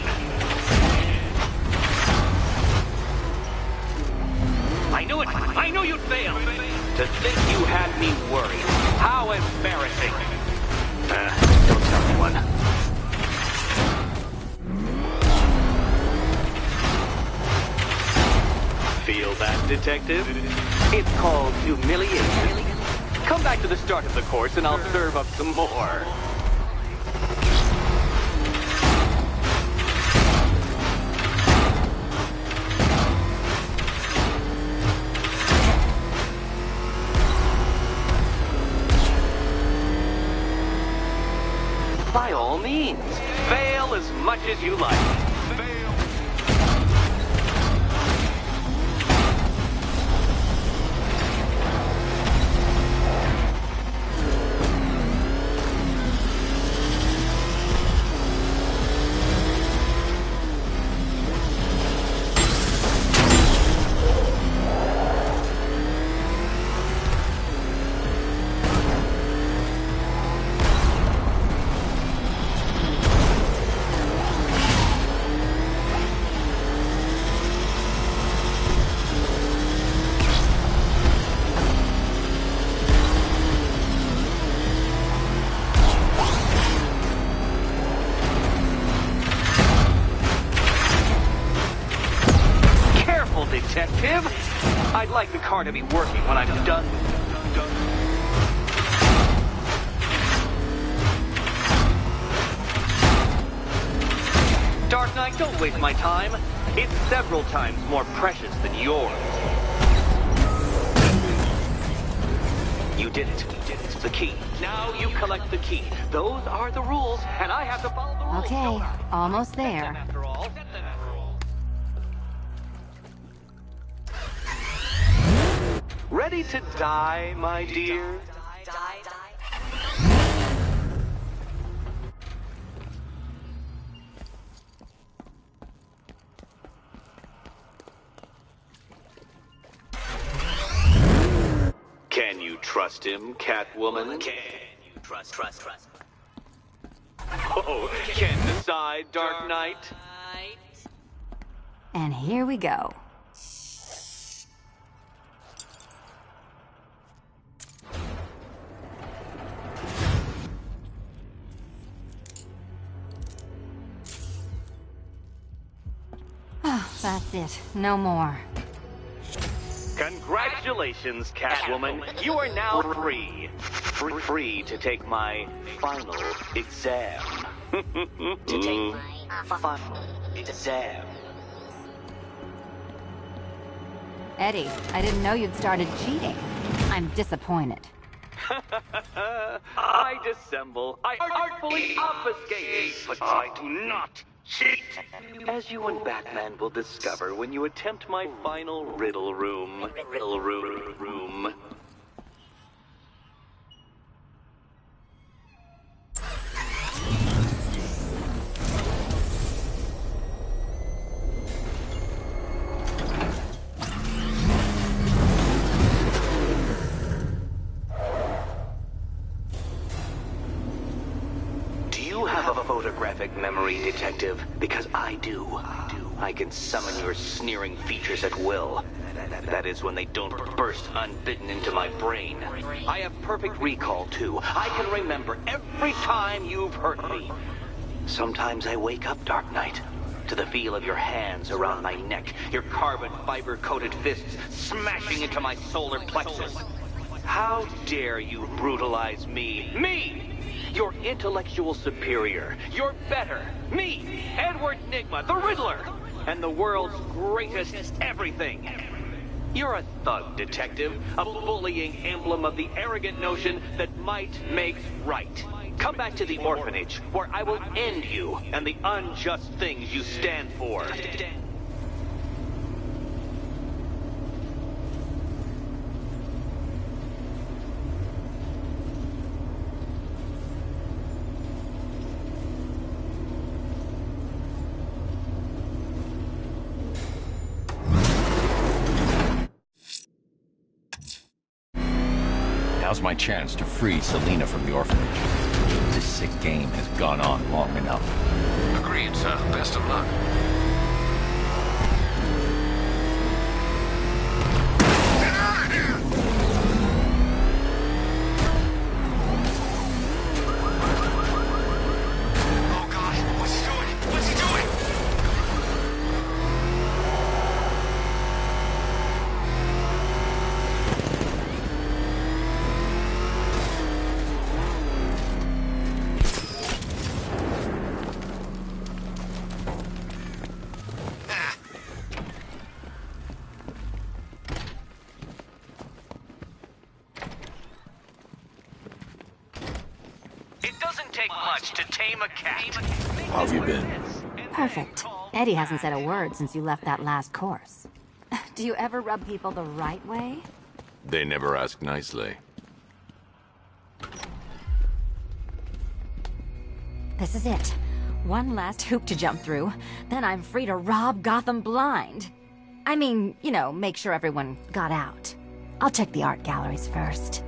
I knew it! I knew you'd fail! To think you had me worried. How embarrassing. Don't tell anyone. Feel that, Detective? It's called humiliation. Come back to the start of the course and I'll serve up some more. By all means, fail as much as you like. I'd like the car to be working when I'm done with it. Dark Knight, don't waste my time. It's several times more precious than yours. You did it. The key. Now you collect the key. Those are the rules, and I have to follow the rules. Okay, almost there. After all. Ready to die, my dear? Can you trust him, Catwoman? Can you trust? Oh, can't decide, Dark Knight. And here we go. Oh, that's it. No more. Congratulations, Catwoman. You are now free. Free to take my final exam. To take my Final exam. Eddie, I didn't know you'd started cheating. I'm disappointed. I dissemble. I artfully obfuscate. But I do not cheat. As you and Batman will discover when you attempt my final riddle room. Riddle room. Do you have a photographic memory, Detective? Because I do. I can summon your sneering features at will. That is when they don't burst unbidden into my brain. I have perfect recall, too. I can remember every time you've hurt me. Sometimes I wake up, Dark Knight, to the feel of your hands around my neck, your carbon fiber-coated fists smashing into my solar plexus. How dare you brutalize me? Me! Your intellectual superior. You're better. Me, Edward Nygma, the Riddler, and the world's greatest everything. You're a thug, Detective, a bullying emblem of the arrogant notion that might makes right. Come back to the orphanage, where I will end you and the unjust things you stand for. Now's my chance to free Selina from the orphanage. This sick game has gone on long enough. Agreed, sir. Best of luck. Get out of here! Oh God, what's he doing? What's he doing? It doesn't take much to tame a cat. How have you been? Perfect. Eddie hasn't said a word since you left that last course. Do you ever rub people the right way? They never ask nicely. This is it. One last hoop to jump through. Then I'm free to rob Gotham blind. I mean, you know, make sure everyone got out. I'll check the art galleries first.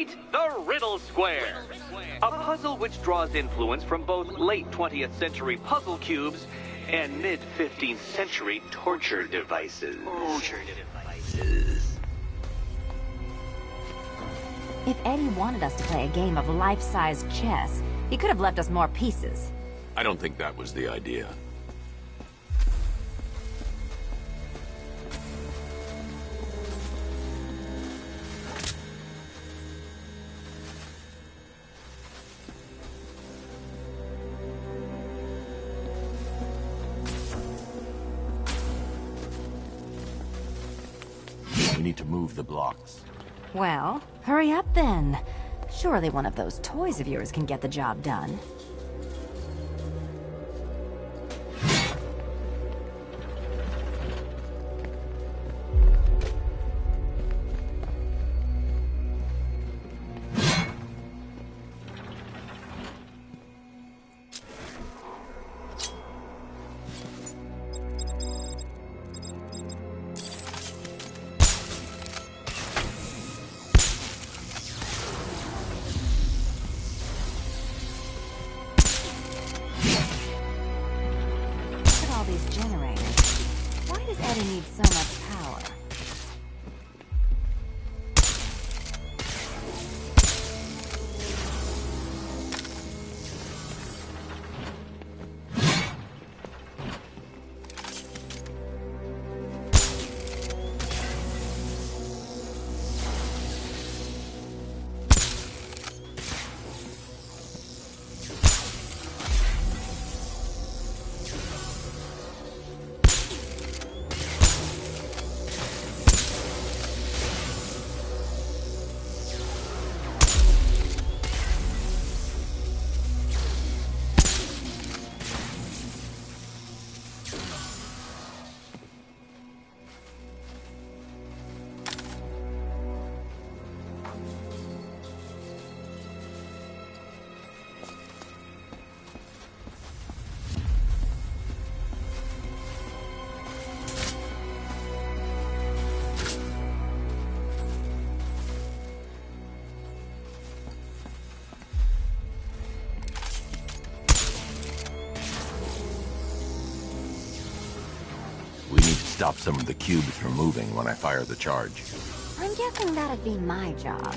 Meet the Riddle Square, a puzzle which draws influence from both late 20th century puzzle cubes and mid-15th century torture devices. If Eddie wanted us to play a game of life-size chess, he could have left us more pieces. I don't think that was the idea. We need to move the blocks. Well, hurry up then. Surely one of those toys of yours can get the job done. Eddie needs so much power. We need to stop some of the cubes from moving when I fire the charge. I'm guessing that'd be my job.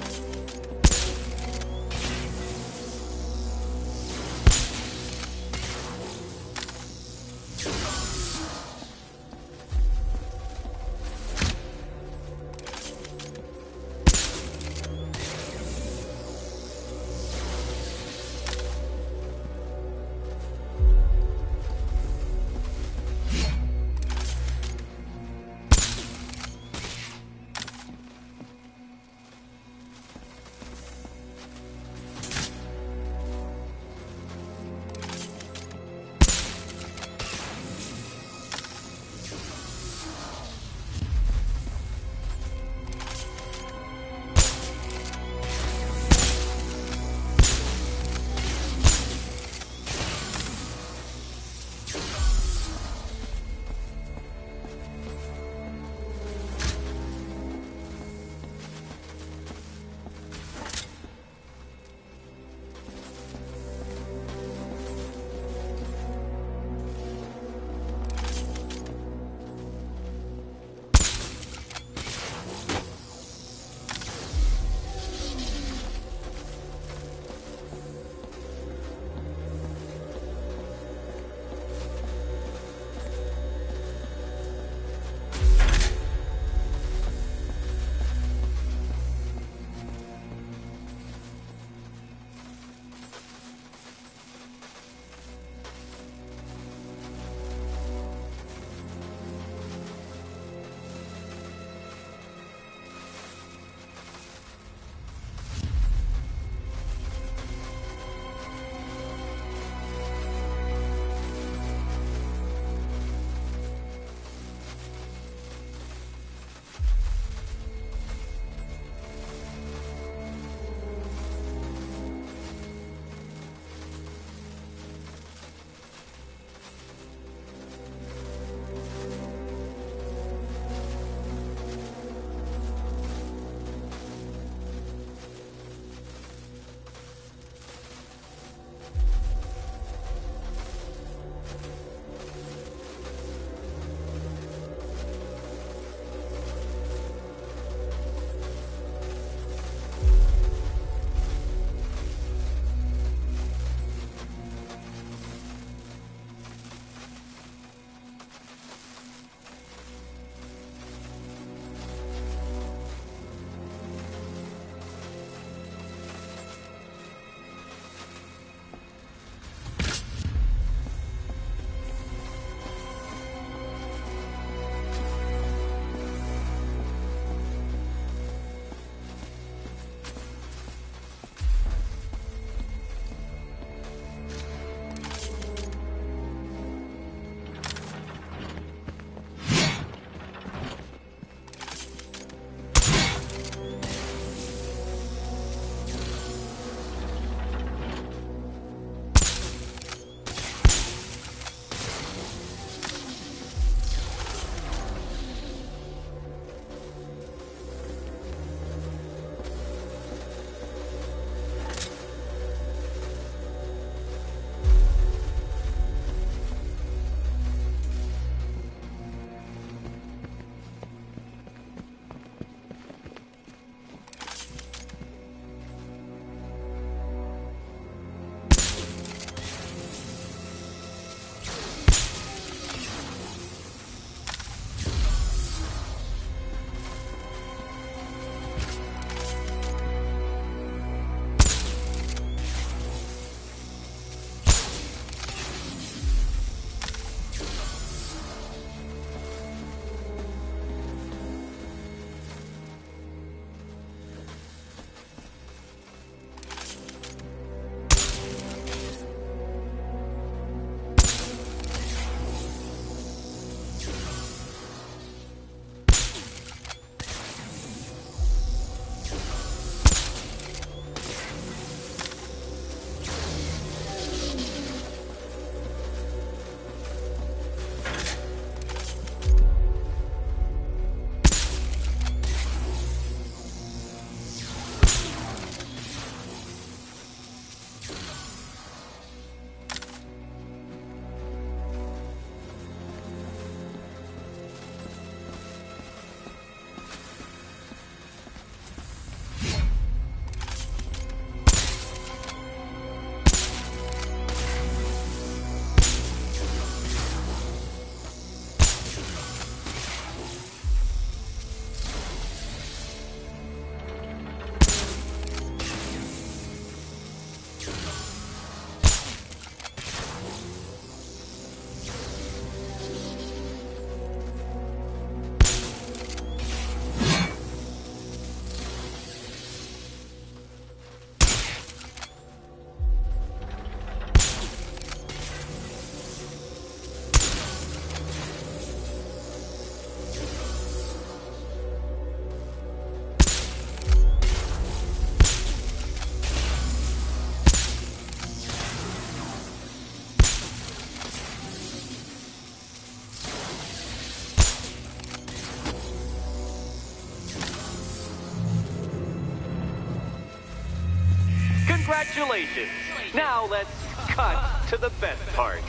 Congratulations! Now let's cut to the best part.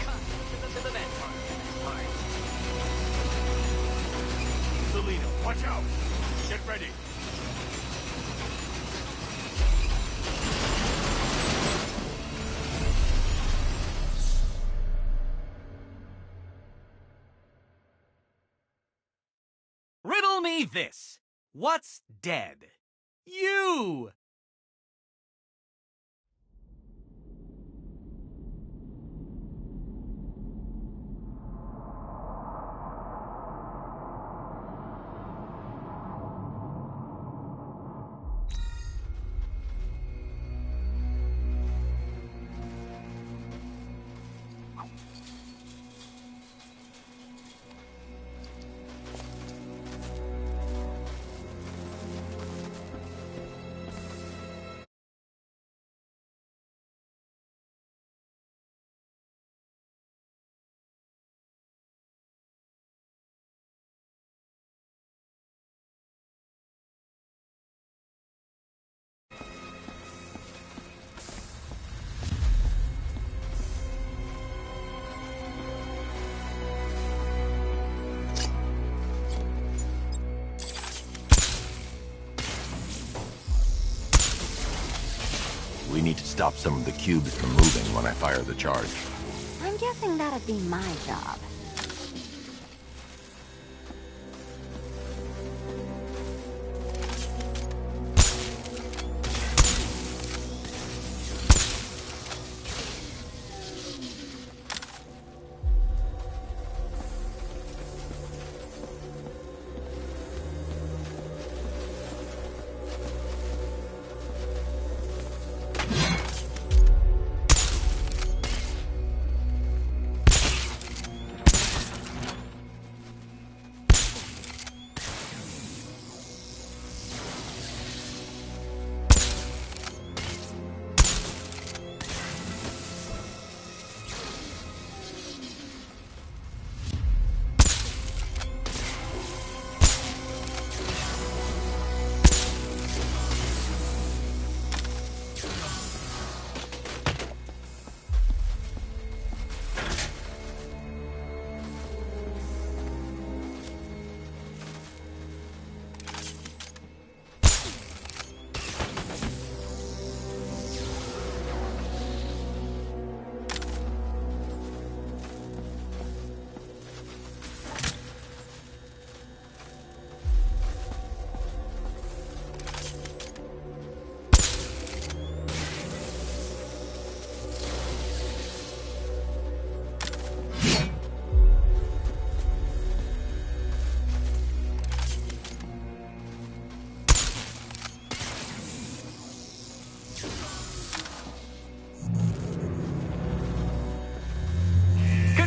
Selena, watch out! Get ready! Riddle me this. What's dead? You! We need to stop some of the cubes from moving when I fire the charge. I'm guessing that'd be my job.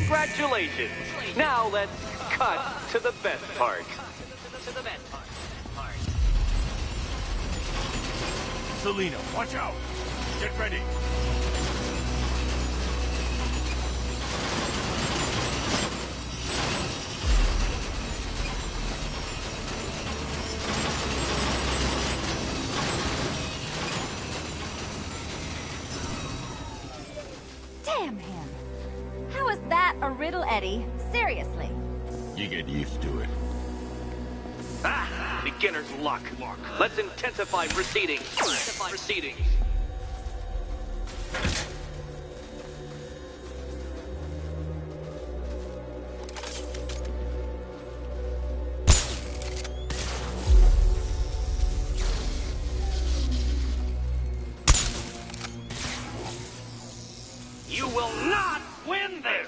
Congratulations! Now let's cut to the best part. Selena, watch out! Get ready! Damn him! How is that a riddle, Eddie? Seriously. You get used to it. Ah! Beginner's luck. Let's intensify proceedings. You will not win this!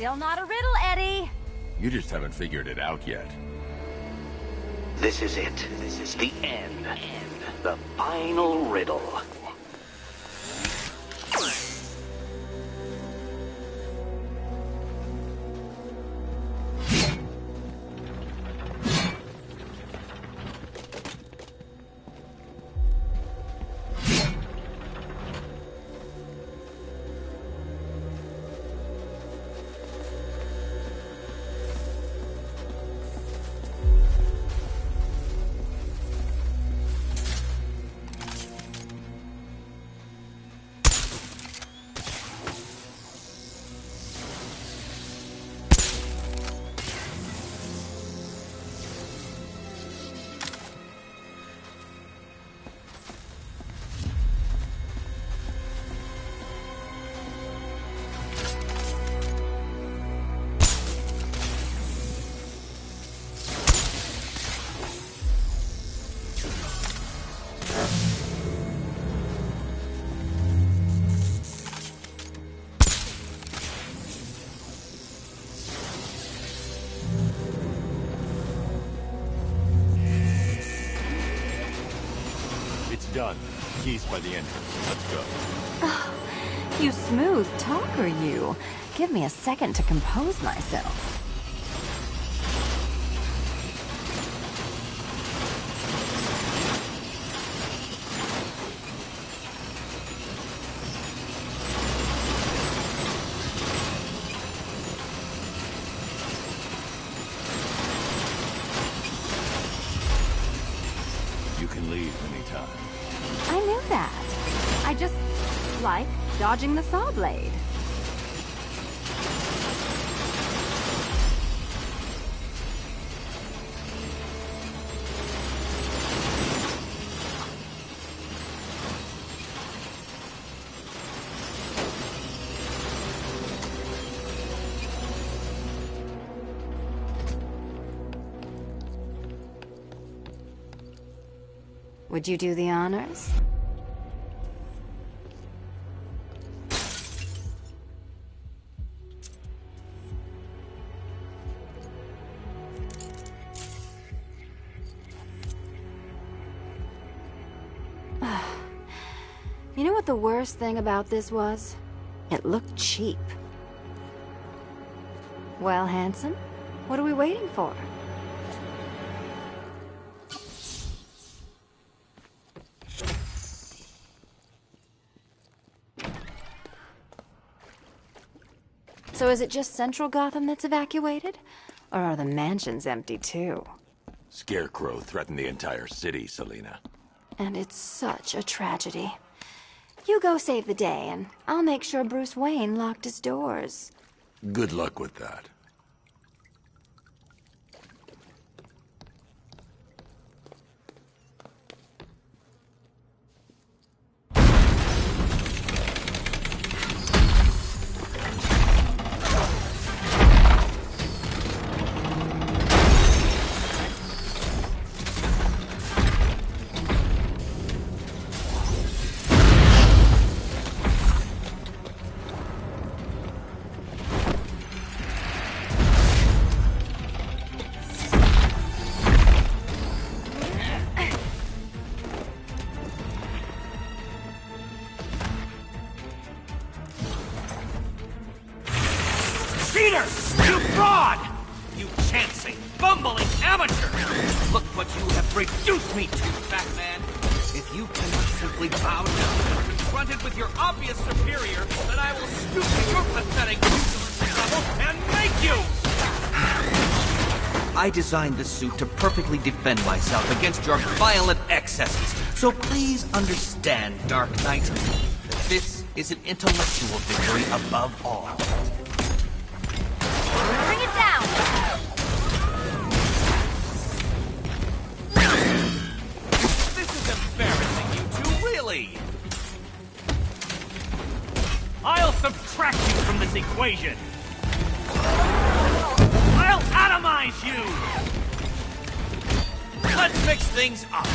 Still not a riddle, Eddie. You just haven't figured it out yet. This is it. This is the end. The final riddle. Done. Keys by the entrance. Let's go. Oh, you smooth talker, you. Give me a second to compose myself. You can leave anytime. I knew that. I just like dodging the saw blade. Would you do the honors? You know what the worst thing about this was? It looked cheap. Well, handsome, what are we waiting for? So is it just Central Gotham that's evacuated? Or are the mansions empty too? Scarecrow threatened the entire city, Selina. And it's such a tragedy. You go save the day, and I'll make sure Bruce Wayne locked his doors. Good luck with that. Cheater! You fraud! You chancing, bumbling amateur! Look what you have reduced me to, Batman! If you cannot simply bow down when confronted with your obvious superior, then I will stoop to your pathetic useless level and make you! I designed this suit to perfectly defend myself against your violent excesses, so please understand, Dark Knight, that this is an intellectual victory above all. Bring it down! This is embarrassing, you two, really! I'll subtract you from this equation! I'll atomize you! Let's mix things up!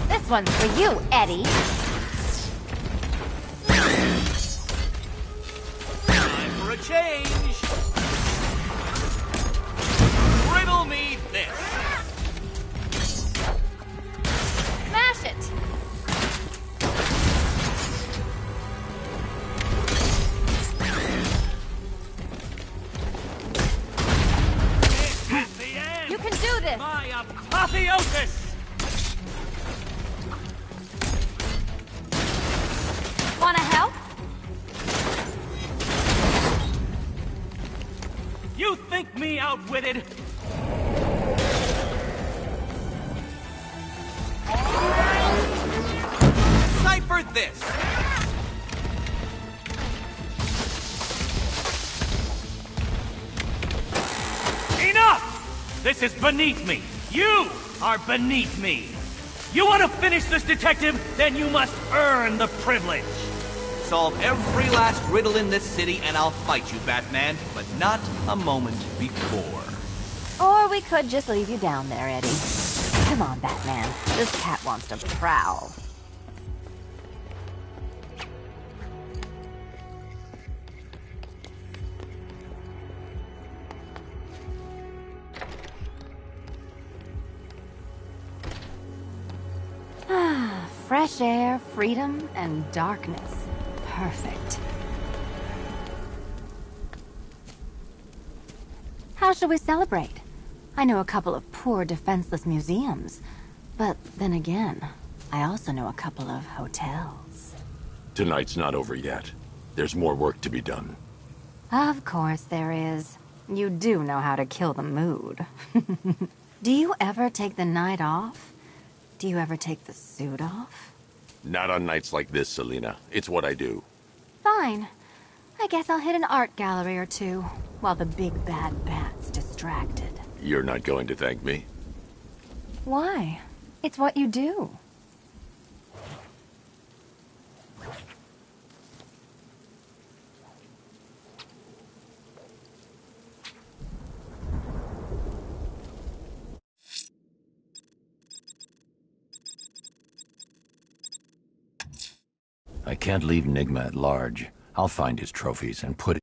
This one's for you, Eddie. change. Riddle me this. Smash it! You can do this! My apotheosis! Wanna help? You think me outwitted? Cipher this! Enough! This is beneath me. You are beneath me. You want to finish this, detective? Then you must earn the privilege. Solve every last riddle in this city and I'll fight you, Batman, but not a moment before. Or we could just leave you down there, Eddie. Come on, Batman. This cat wants to prowl. Fresh air, freedom, and darkness. Perfect. How shall we celebrate? I know a couple of poor, defenseless museums. But then again, I also know a couple of hotels. Tonight's not over yet. There's more work to be done. Of course there is. You do know how to kill the mood. Do you ever take the night off? Do you ever take the suit off? Not on nights like this, Selina. It's what I do. Fine. I guess I'll hit an art gallery or two, while the big bad bat's distracted. You're not going to thank me? Why? It's what you do. I can't leave Nigma at large. I'll find his trophies and put it...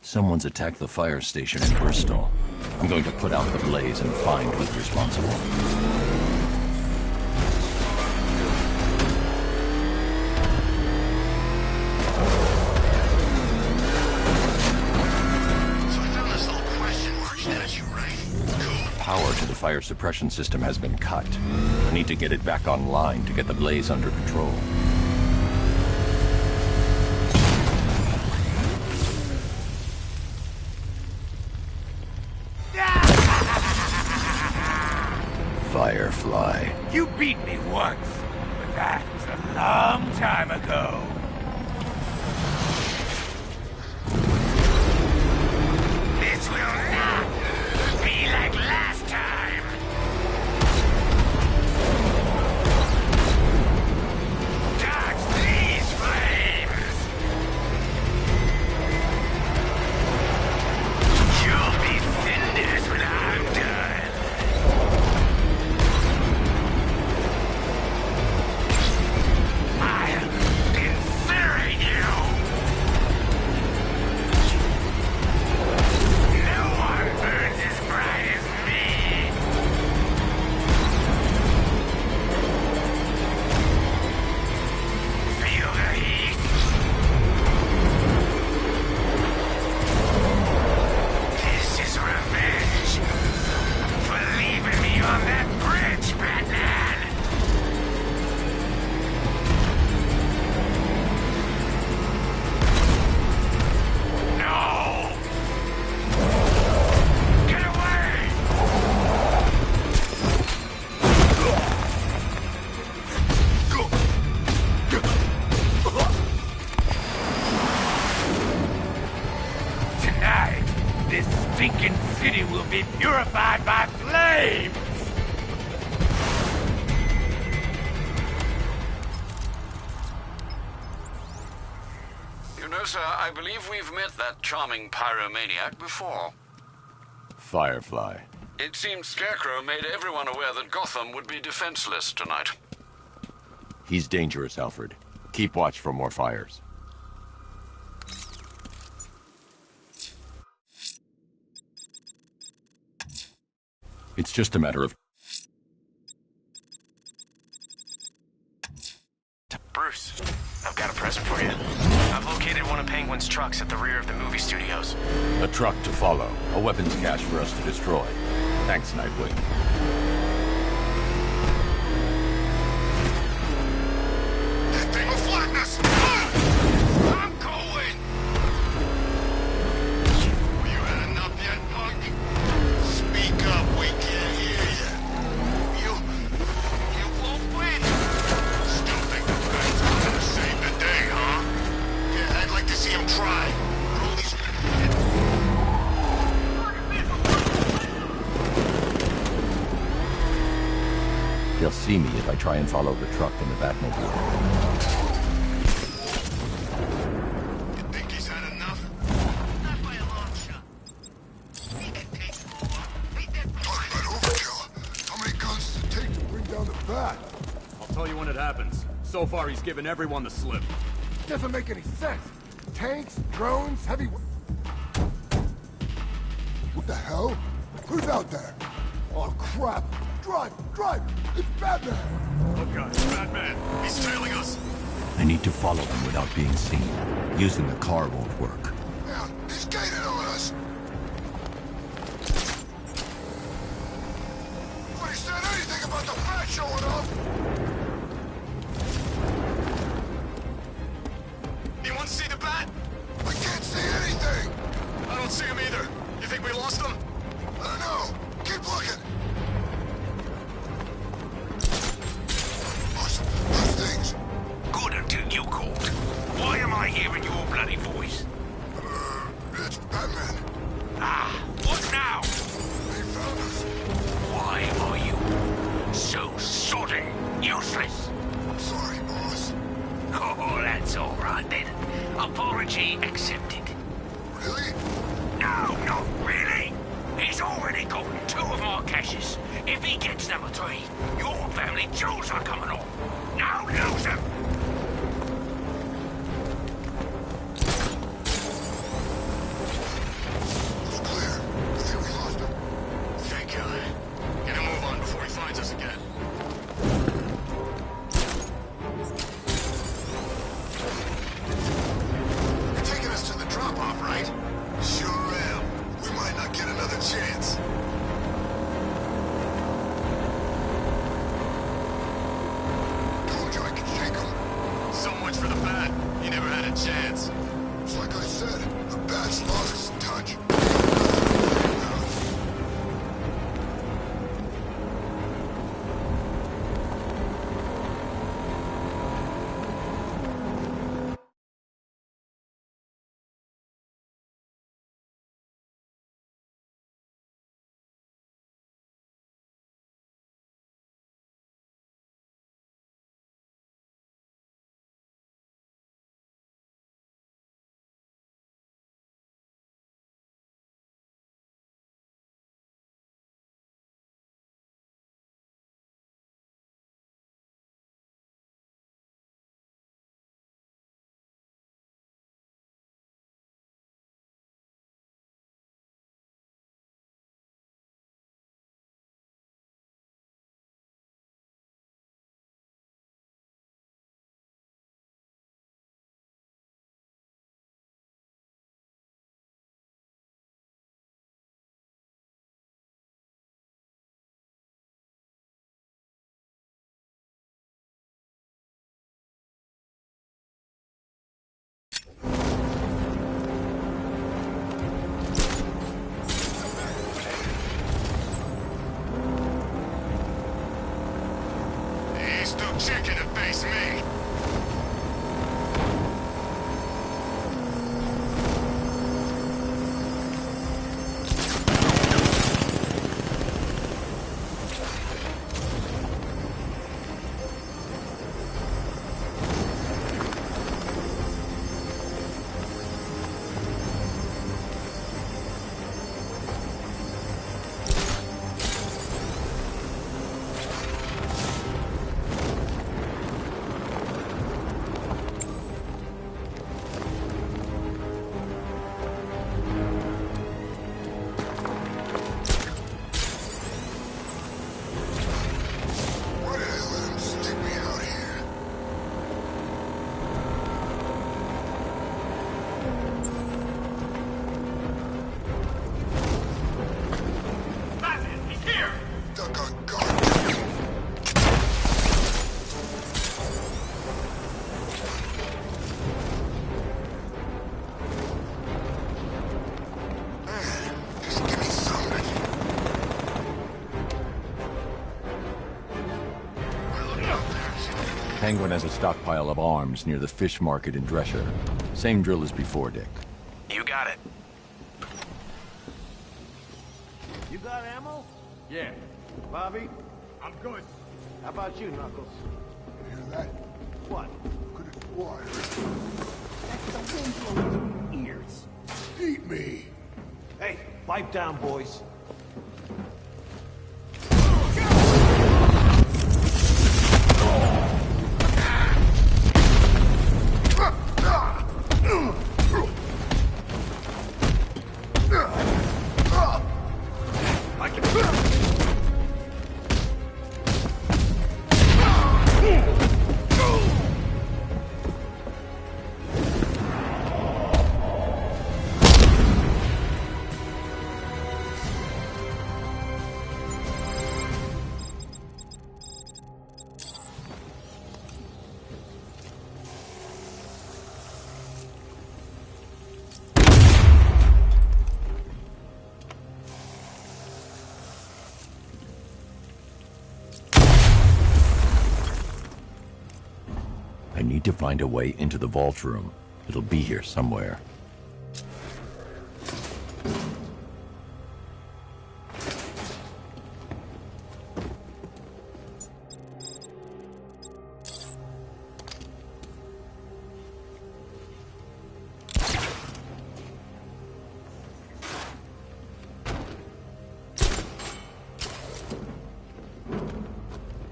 Someone's attacked the fire station in Bristol. I'm going to put out the blaze and find who's responsible. So I found this little question mark statue, right? Cool. Power to the fire suppression system has been cut. I need to get it back online to get the blaze under control. Firefly. You beat me once, but that was a long time ago. This will not be like last time. Dodge these flames. You'll be cinders when I'm done. I'll incinerate you! No one burns as bright as me! Feel the heat? This is revenge for leaving me on that bridge, Batman! No! Get away! Tonight, this stinking city will be purified by flames! You know, sir, I believe we've met that charming pyromaniac before. Firefly. It seems Scarecrow made everyone aware that Gotham would be defenseless tonight. He's dangerous, Alfred. Keep watch for more fires. It's just a matter of... Bruce, I've got a present for you. I've located one of Penguin's trucks at the rear of the movie studios. A truck to follow. A weapons cache for us to destroy. Thanks, Nightwing. That thing will flatten us! I'm going! You had enough yet, punk? Speak up, we can't hear you. You won't win! Still think the guy's gonna save the day, huh? Yeah, I'd like to see him try. Roll these... They'll see me if I try and follow the truck in the Batmobile. You think he's had enough? Not by a long shot. We can take more. Talk about overkill. How many guns does it take to bring down the Bat? I'll tell you when it happens. So far, he's given everyone the slip. Doesn't make any sense. Tanks, drones, heavy... What the hell? Who's out there? Oh, crap! Drive! Drive! It's Batman! Oh god, Batman! He's tailing us! I need to follow him without being seen. Using the car won't work. Yeah, he's gaining on us. Nobody said anything about the Bat showing up. You want to see the Bat? I can't see anything. I don't see him either. You think we lost him? I don't know. Keep looking. Those things. Good until you called. Why am I hearing your bloody voice? It's Batman. Ah, what now? They found us. Why are you so sodding useless? I'm sorry, boss. Oh, that's all right then. Apology accepted. Really? No, not really. He's already gotten 2 of our caches. If he gets number 3, your family jewels are coming off. Now lose him! It's clear. I think we lost him. Thank God. Get a move on before he finds us again. You're taking us to the drop-off, right? Sure am. We might not get another chance. Told you I could shake him. So much for the Bat. He never had a chance. It's like I said, the Bat's lost his touch. He's too chicken to face me. Penguin has a stockpile of arms near the fish market in Drescher. Same drill as before, Dick. You got it. You got ammo? Yeah. Bobby? I'm good. How about you, Knuckles? You hear that? What? Could have sworn. That's the wind blowing your ears. Eat me! Hey, pipe down, boys. I need to find a way into the vault room. It'll be here somewhere.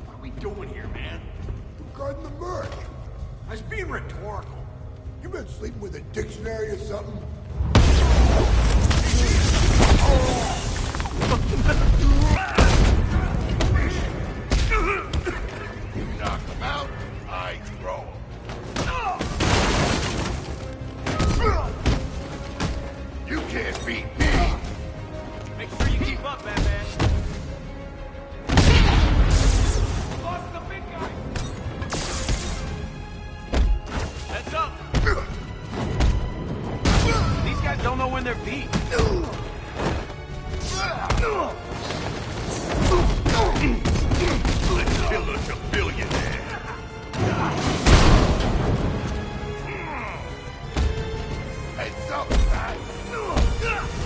What are we doing here, man? Guarding the merch. I was being rhetorical. You been sleeping with a dictionary or something? You knock him out, I throw him. You can't beat me. Make sure you keep up, Batman. Lost the big guy. Heads up. These guys don't know when they're beat. Let's kill a billionaire. Heads up, man.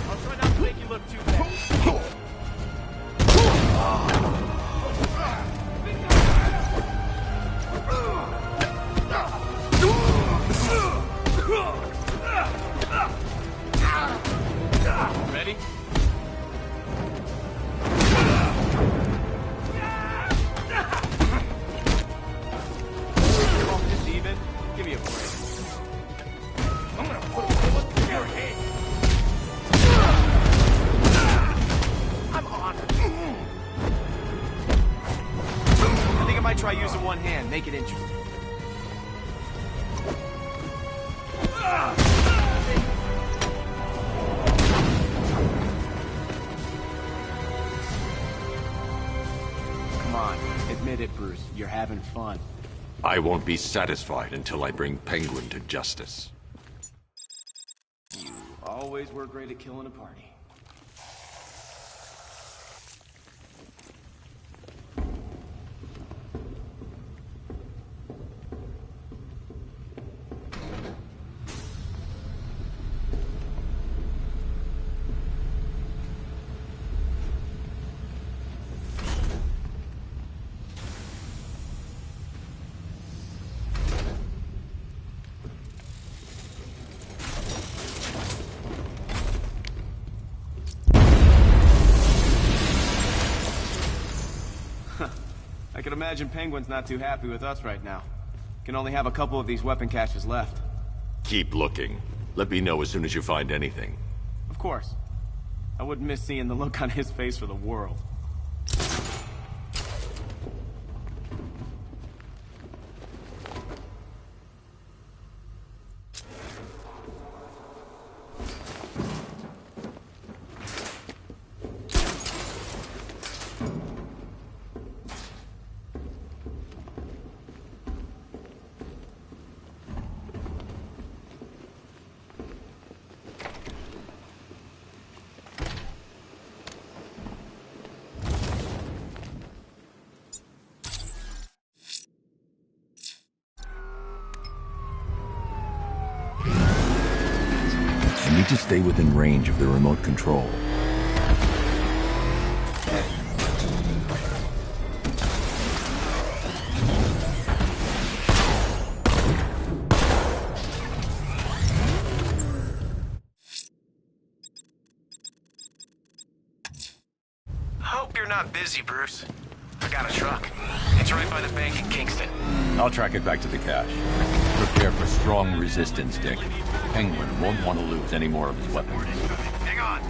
I'll try not to make you look too bad. Ready? Oh, just even? Give me a break. I'm gonna put a bullet through your head. I'm honored. I think I might try using one hand, make it interesting. Come on, admit it, Bruce. You're having fun. I won't be satisfied until I bring Penguin to justice. You always were great at killing a party. I can imagine Penguin's not too happy with us right now. Can only have a couple of these weapon caches left. Keep looking. Let me know as soon as you find anything. Of course. I wouldn't miss seeing the look on his face for the world. need to stay within range of the remote control. Hope you're not busy, Bruce. I got a truck. It's right by the bank in Kingston. I'll track it back to the cache. Prepare for strong resistance, Dick. Penguin won't want to lose any more of his weapons. Hang on.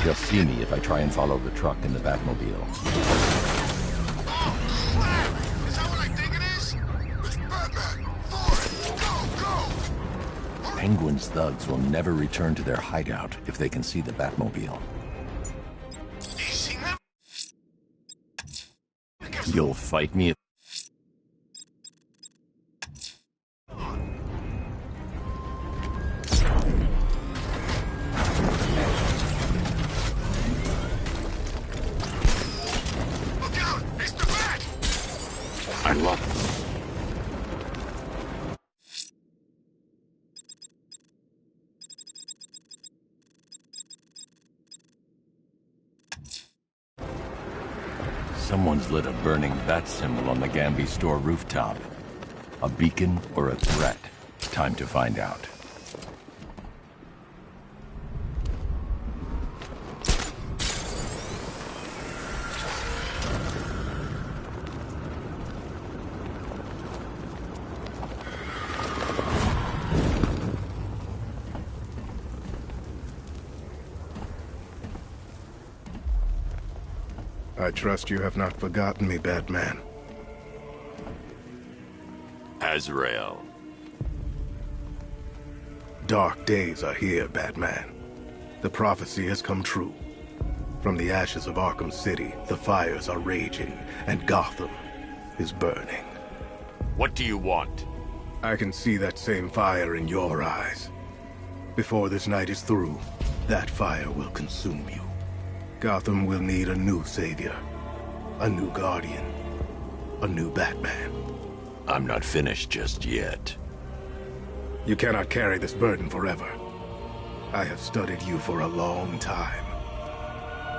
They'll see me if I try and follow the truck in the Batmobile. Oh, crap! Is that what I think it is? It's Batman! Forward! Go! Go! Penguin's thugs will never return to their hideout if they can see the Batmobile. You seen them? You'll fight me if... I love it. Someone's lit a burning bat symbol on the Gambi store rooftop. A beacon or a threat? Time to find out. I trust you have not forgotten me, Batman. Azrael. Dark days are here, Batman. The prophecy has come true. From the ashes of Arkham City, the fires are raging, and Gotham is burning. What do you want? I can see that same fire in your eyes. Before this night is through, that fire will consume you. Gotham will need a new savior, a new guardian, a new Batman. I'm not finished just yet. You cannot carry this burden forever. I have studied you for a long time.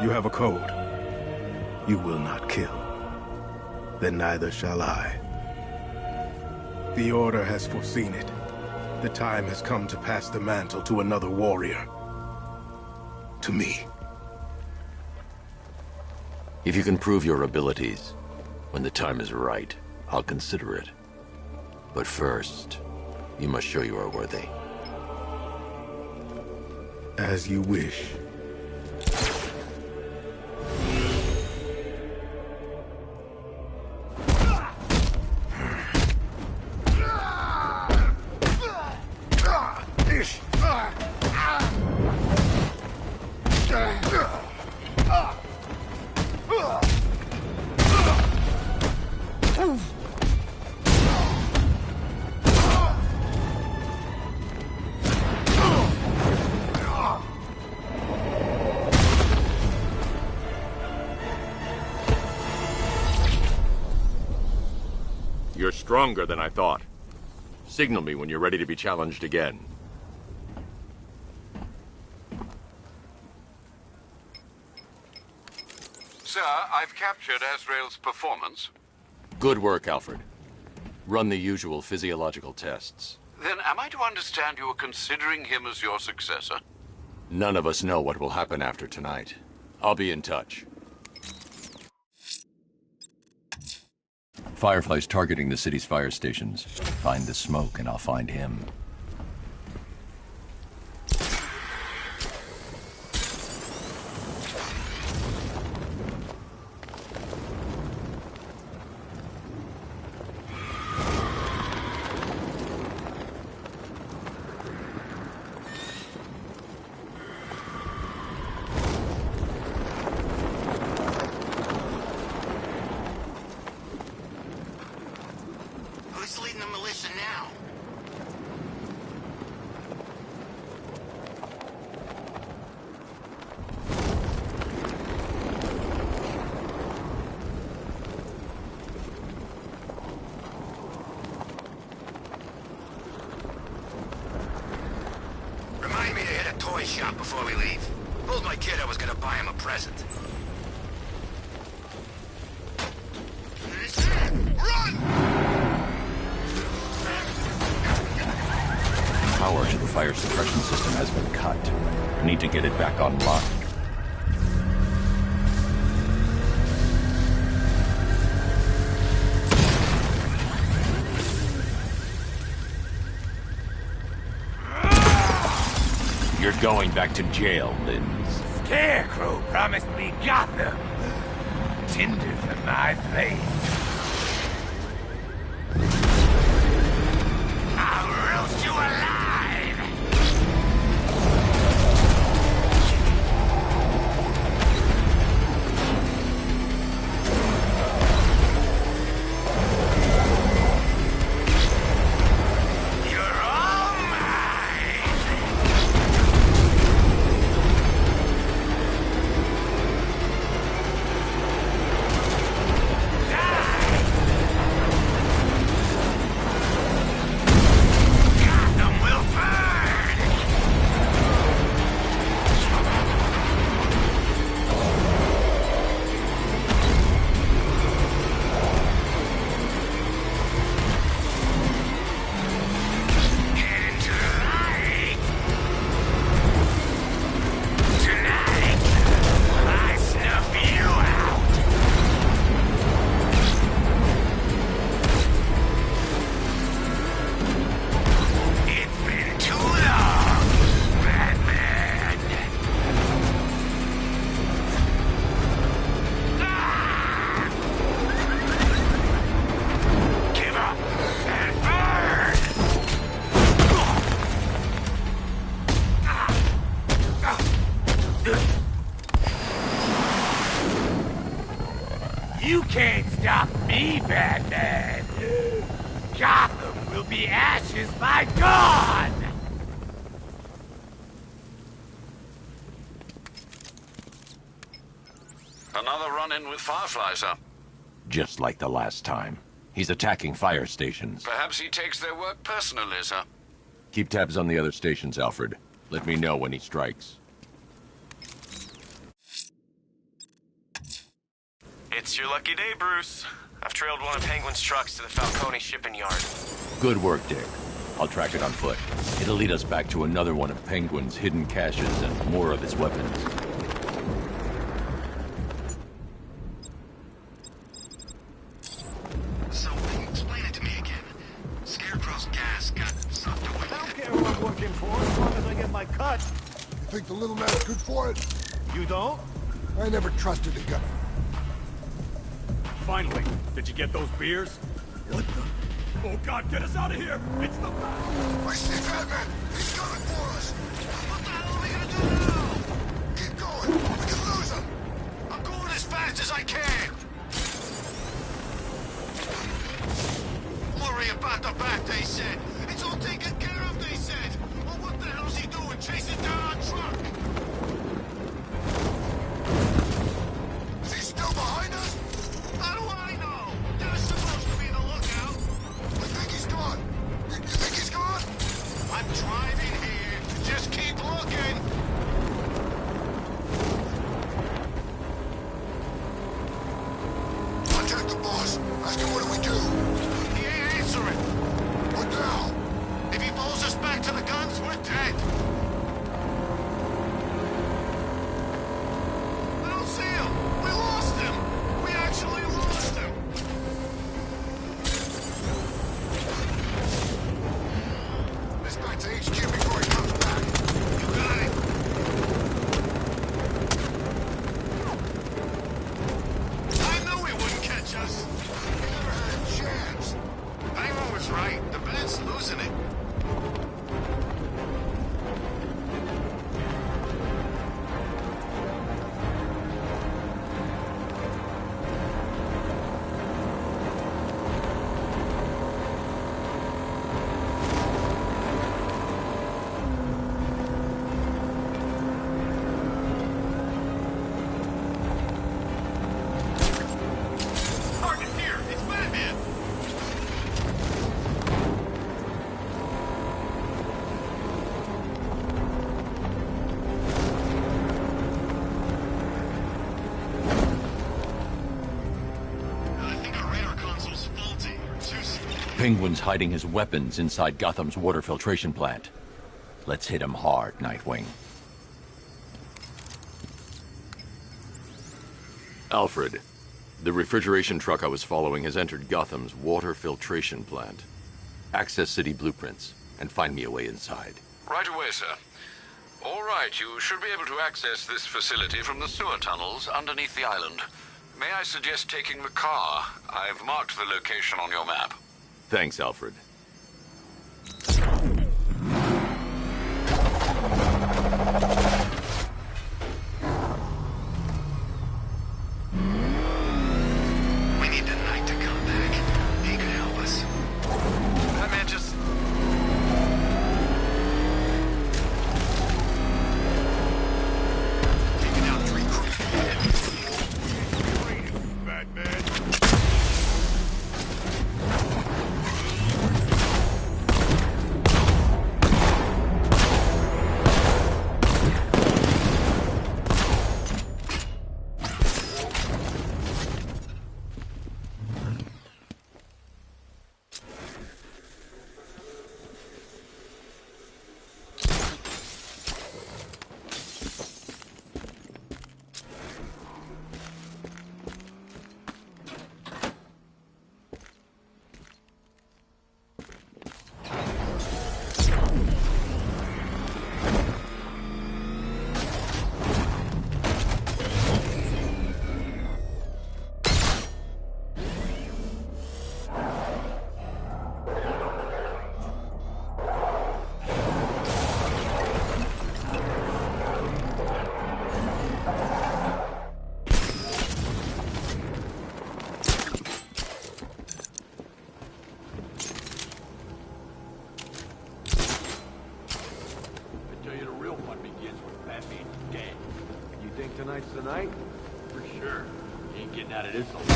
You have a code. You will not kill. Then neither shall I. The Order has foreseen it. The time has come to pass the mantle to another warrior. To me. If you can prove your abilities, when the time is right, I'll consider it. But first, you must show you are worthy. As you wish. You're stronger than I thought. Signal me when you're ready to be challenged again. Sir, I've captured Azrael's performance. Good work, Alfred. Run the usual physiological tests. Then am I to understand you are considering him as your successor? None of us know what will happen after tonight. I'll be in touch. Firefly's targeting the city's fire stations. Find the smoke and I'll find him. toy shop before we leave. Told my kid I was gonna buy him a present. Run! Power to the fire suppression system has been cut. Need to get it back online. You're going back to jail, Linz. Scarecrow promised me Gotham. Tinder for my flame. I'll roast you alive! You can't stop me, Batman! Gotham will be ashes by dawn! Another run-in with Firefly, sir. Just like the last time. He's attacking fire stations. Perhaps he takes their work personally, sir. Keep tabs on the other stations, Alfred. Let me know when he strikes. It's your lucky day, Bruce. I've trailed one of Penguin's trucks to the Falcone shipping yard. Good work, Dick. I'll track it on foot. It'll lead us back to another one of Penguin's hidden caches and more of his weapons. So, explain it to me again. Scarecrow's gas got sucked away. I don't care who I'm working for, as long as I get my cut. You think the little man's good for it? You don't? I never trusted the gun. Finally, did you get those beers? What the? Oh God, get us out of here! It's the Bat! I see Batman! He's coming for us! What the hell are we gonna do now? Keep going! We can lose him! I'm going as fast as I can! Worry about the Bat, they said! It's all taken care of, they said! Well, what the hell's he doing chasing down our truck? Is he still behind us? How do I know? They're supposed to be the lookout. I think he's gone. You think he's gone? I'm driving Penguin's hiding his weapons inside Gotham's water filtration plant. Let's hit him hard, Nightwing. Alfred, the refrigeration truck I was following has entered Gotham's water filtration plant. Access city blueprints, and find me a way inside. Right away, sir. All right, you should be able to access this facility from the sewer tunnels underneath the island. May I suggest taking the car? I've marked the location on your map. Thanks, Alfred. We need the Knight to come back. He could help us. That man just... Taking out 3 crew. Batman. Tonight's the night? For sure. You ain't getting out of this alive.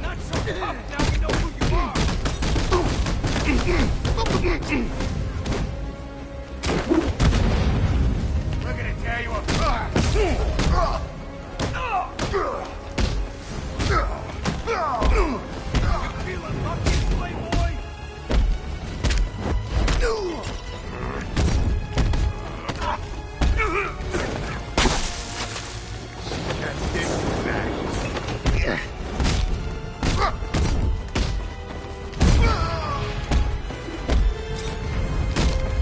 Not so tough, now we know who you are! We're gonna tear you apart! Feeling lucky, playboy?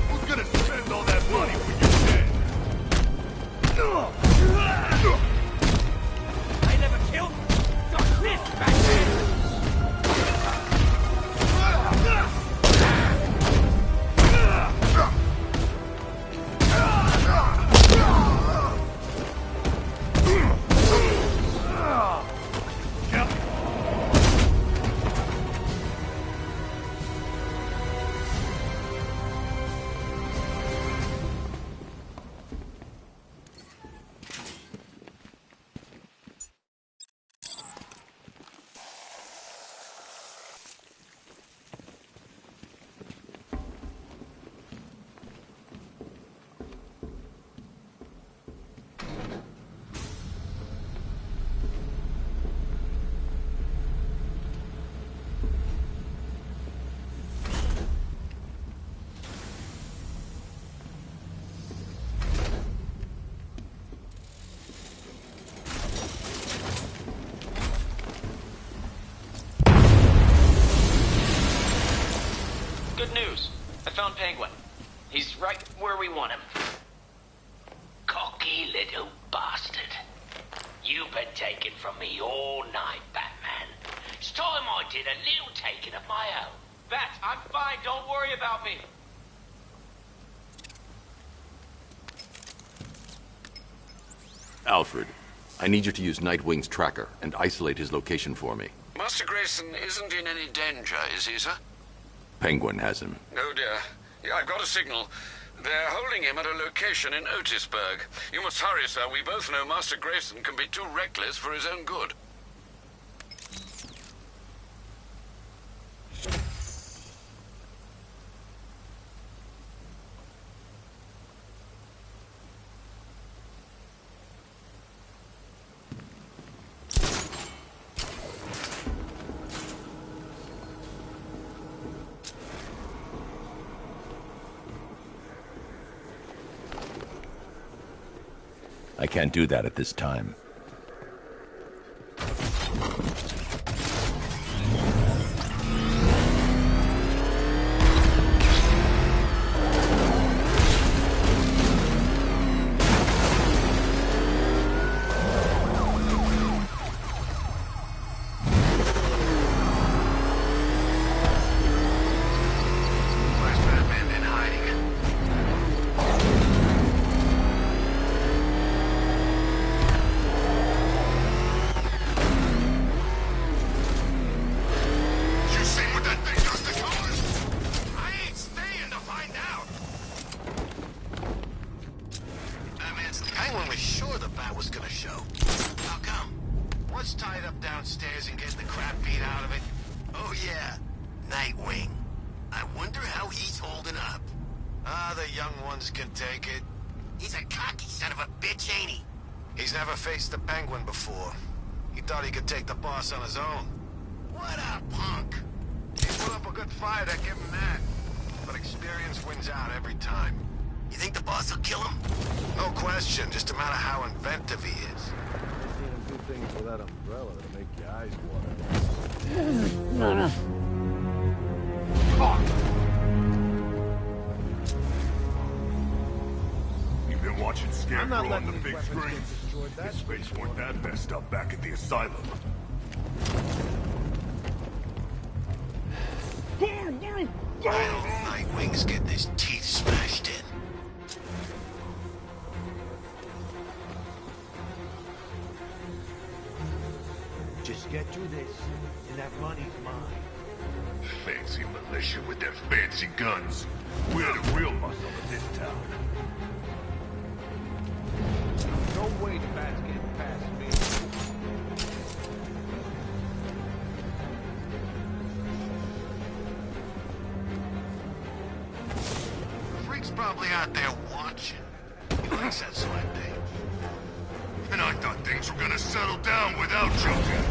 Who's gonna spend all that money when you're dead? I never killed. Got this, Batman! Good news. I found Penguin. He's right where we want him. Cocky little bastard. You've been taken from me all night, Batman. It's time I did a little taking of my own. Bat, I'm fine. Don't worry about me. Alfred, I need you to use Nightwing's tracker and isolate his location for me. Master Grayson isn't in any danger, is he, sir? Penguin has him. Oh dear. Yeah, I've got a signal. They're holding him at a location in Otisburg. You must hurry, sir. We both know Master Grayson can be too reckless for his own good. I can't do that at this time. Faced the Penguin before. He thought he could take the boss on his own. What a punk! He put up a good fight, I give him that. But experience wins out every time. You think the boss will kill him? No question, just a matter how inventive he is. I've seen him do things with that umbrella to make your eyes water. No. You've been watching Scarecrow on the big screen. His face weren't that messed up back at the asylum. I hope Nightwing's getting his teeth smashed in. Just get through this, and that money's mine. Fancy militia with their fancy guns. We're the real muscle of this town. No way the bat's getting past me. The freak's probably out there watching. He likes that sort of thing. And I thought things were gonna settle down without Joker.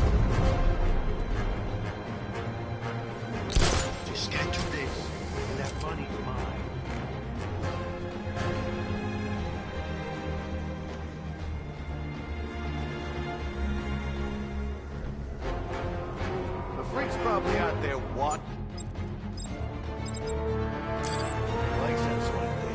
Just get through this, and that money's mine. The freak's probably out there watching. He likes that sort of thing.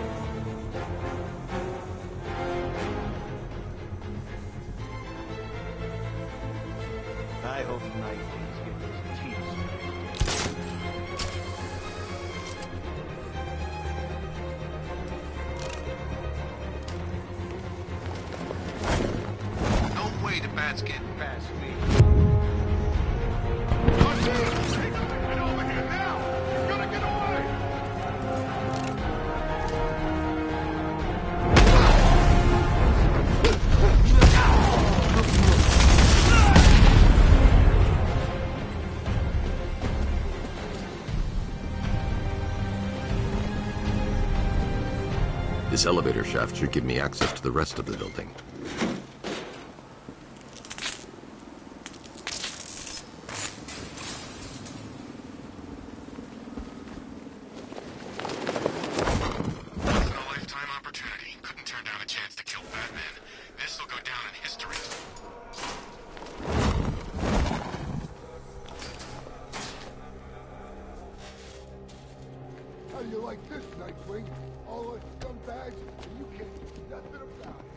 I hope Knightfall's getting his teeth smashed. No way the bat's getting Past me. Get over here now! He's gonna get away! This elevator shaft should give me access to the rest of the building. Once in a lifetime opportunity. Couldn't turn down a chance to kill Batman. This'll go down in history. How do you like this, Nightwing? All those scumbags, and you can't do nothing about it.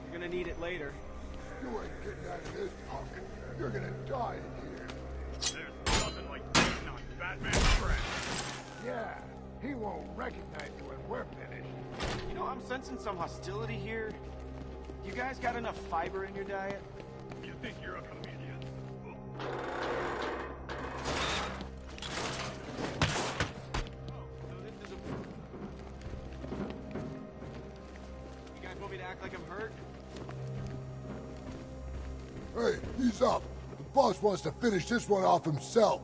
You're gonna need it later. You ain't getting out of this, punk. You're gonna die in here. There's nothing like beating on Batman's friend. Yeah, he won't recognize you when we're finished. You know, I'm sensing some hostility here. You guys got enough fiber in your diet? You think you're a comedian? You guys want me to act like I'm hurt? Hey, he's up. The boss wants to finish this one off himself.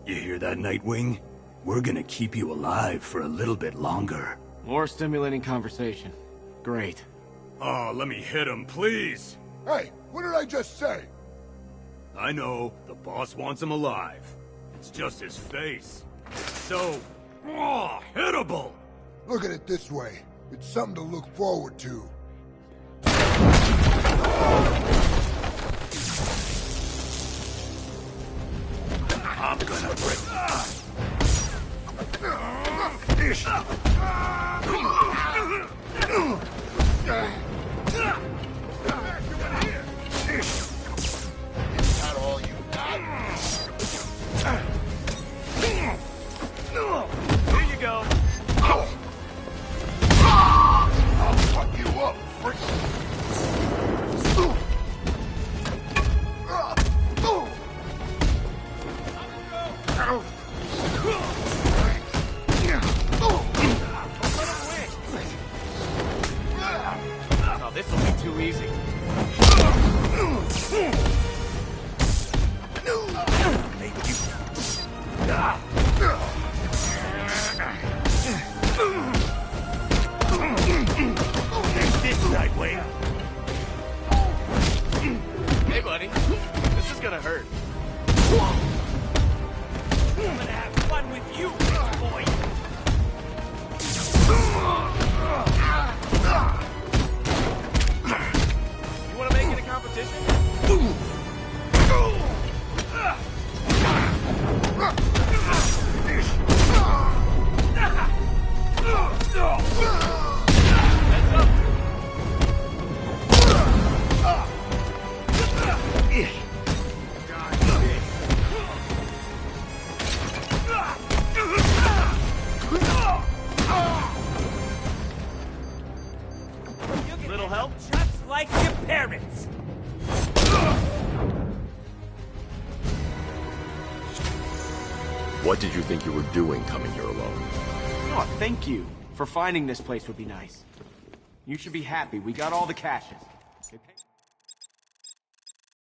You hear that, Nightwing? We're gonna keep you alive for a little bit longer. More stimulating conversation. Great. Oh, let me hit him, please! Hey, what did I just say? I know, the boss wants him alive. It's just his face. So... oh, hittable! Look at it this way. It's something to look forward to. I'm gonna break... Not all you got. Here you go. I'll fuck you up, freak. Oh, this will be too easy. Nightwing. Hey, buddy. This is gonna hurt. I'm gonna have fun with you, big boy. You wanna make it a competition? Little help? Just like your parents. What did you think you were doing coming here alone? Oh, thank you. For finding this place would be nice. You should be happy. We got all the caches.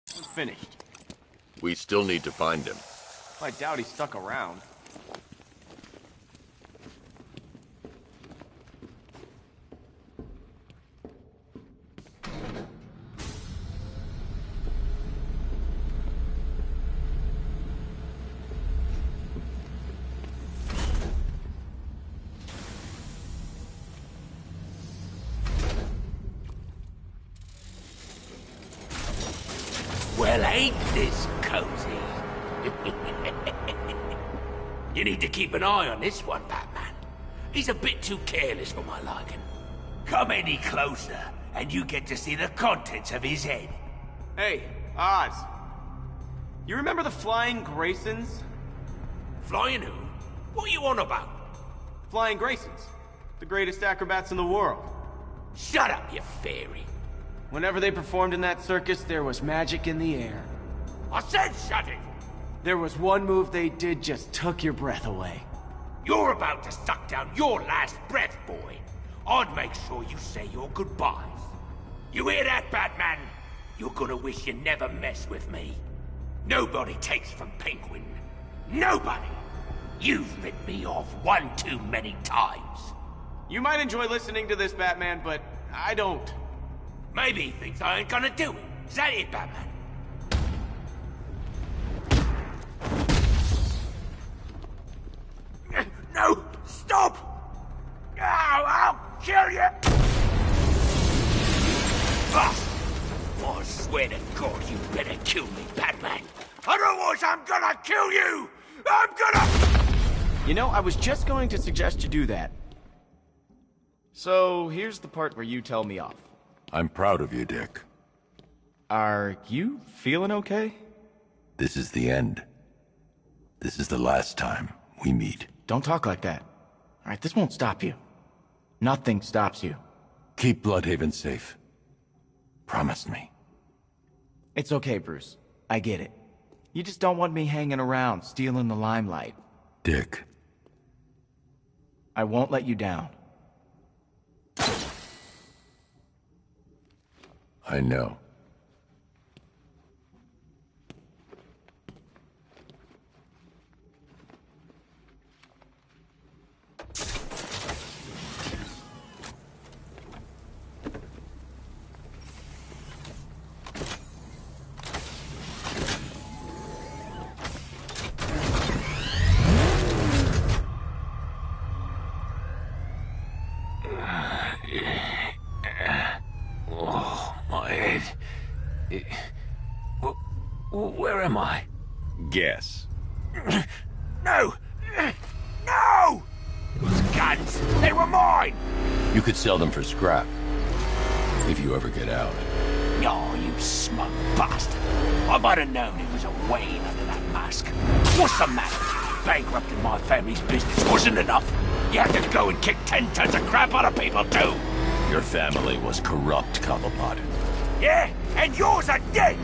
It's finished. We still need to find him. I doubt he stuck around. Well, ain't this cozy? You need to keep an eye on this one, Batman. He's a bit too careless for my liking. Come any closer, and you get to see the contents of his head. Hey, Oz. You remember the Flying Graysons? Flying who? What are you on about? Flying Graysons. The greatest acrobats in the world. Shut up, you fairy. Whenever they performed in that circus, there was magic in the air. I said shut it! There was one move they did just took your breath away. You're about to suck down your last breath, boy. I'd make sure you say your goodbyes. You hear that, Batman? You're gonna wish you never messed with me. Nobody takes from Penguin. Nobody! You've bit me off one too many times. You might enjoy listening to this, Batman, but I don't. Maybe he thinks I ain't gonna do it. Is that it, Batman? No! Stop! I'll kill you! I swear to God, you better kill me, Batman. Otherwise, I'm gonna kill you! I'm gonna... You know, I was just going to suggest you do that. So, here's the part where you tell me off. I'm proud of you, Dick. Are you feeling okay? This is the end. This is the last time we meet. Don't talk like that. Alright, this won't stop you. Nothing stops you. Keep Bloodhaven safe. Promise me. It's okay, Bruce. I get it. You just don't want me hanging around, stealing the limelight. Dick. I won't let you down. I know. Where am I? Guess. No! No! Those guns, they were mine! You could sell them for scrap. If you ever get out. Oh, you smug bastard. I might have known it was a Wayne under that mask. What's the matter? Bankrupting my family's business wasn't enough. You had to go and kick 10 tons of crap out of people too. Your family was corrupt, Cobblepot. Yeah? And yours are dead!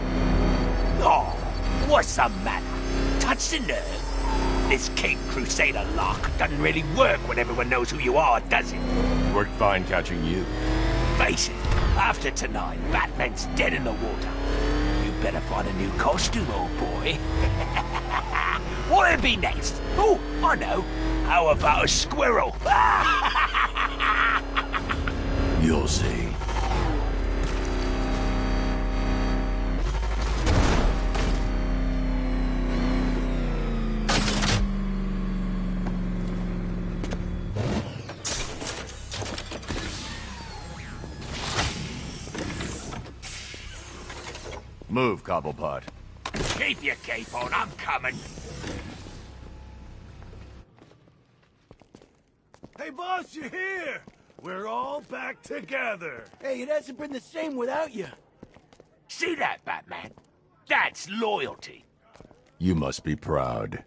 Oh, what's the matter? Touch the nerve? This Cape Crusader lark doesn't really work when everyone knows who you are, does it? Worked fine catching you. Face it, after tonight, Batman's dead in the water. You better find a new costume, old boy. What'll be next? Oh, I know. How about a squirrel? You'll see. Move, Cobblepot. Keep your cape on, I'm coming. Hey, boss, you're here! We're all back together! Hey, it hasn't been the same without you. See that, Batman? That's loyalty. You must be proud.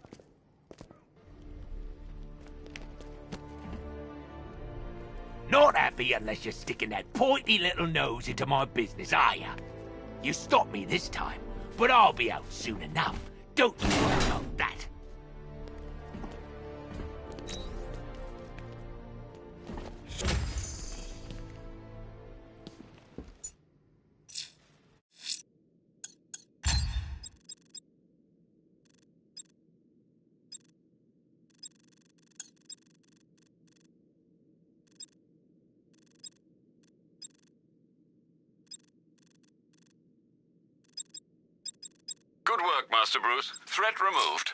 Not happy unless you're sticking that pointy little nose into my business, are ya? You stopped me this time, but I'll be out soon enough. Don't you worry about that. Good work, Master Bruce. Threat removed.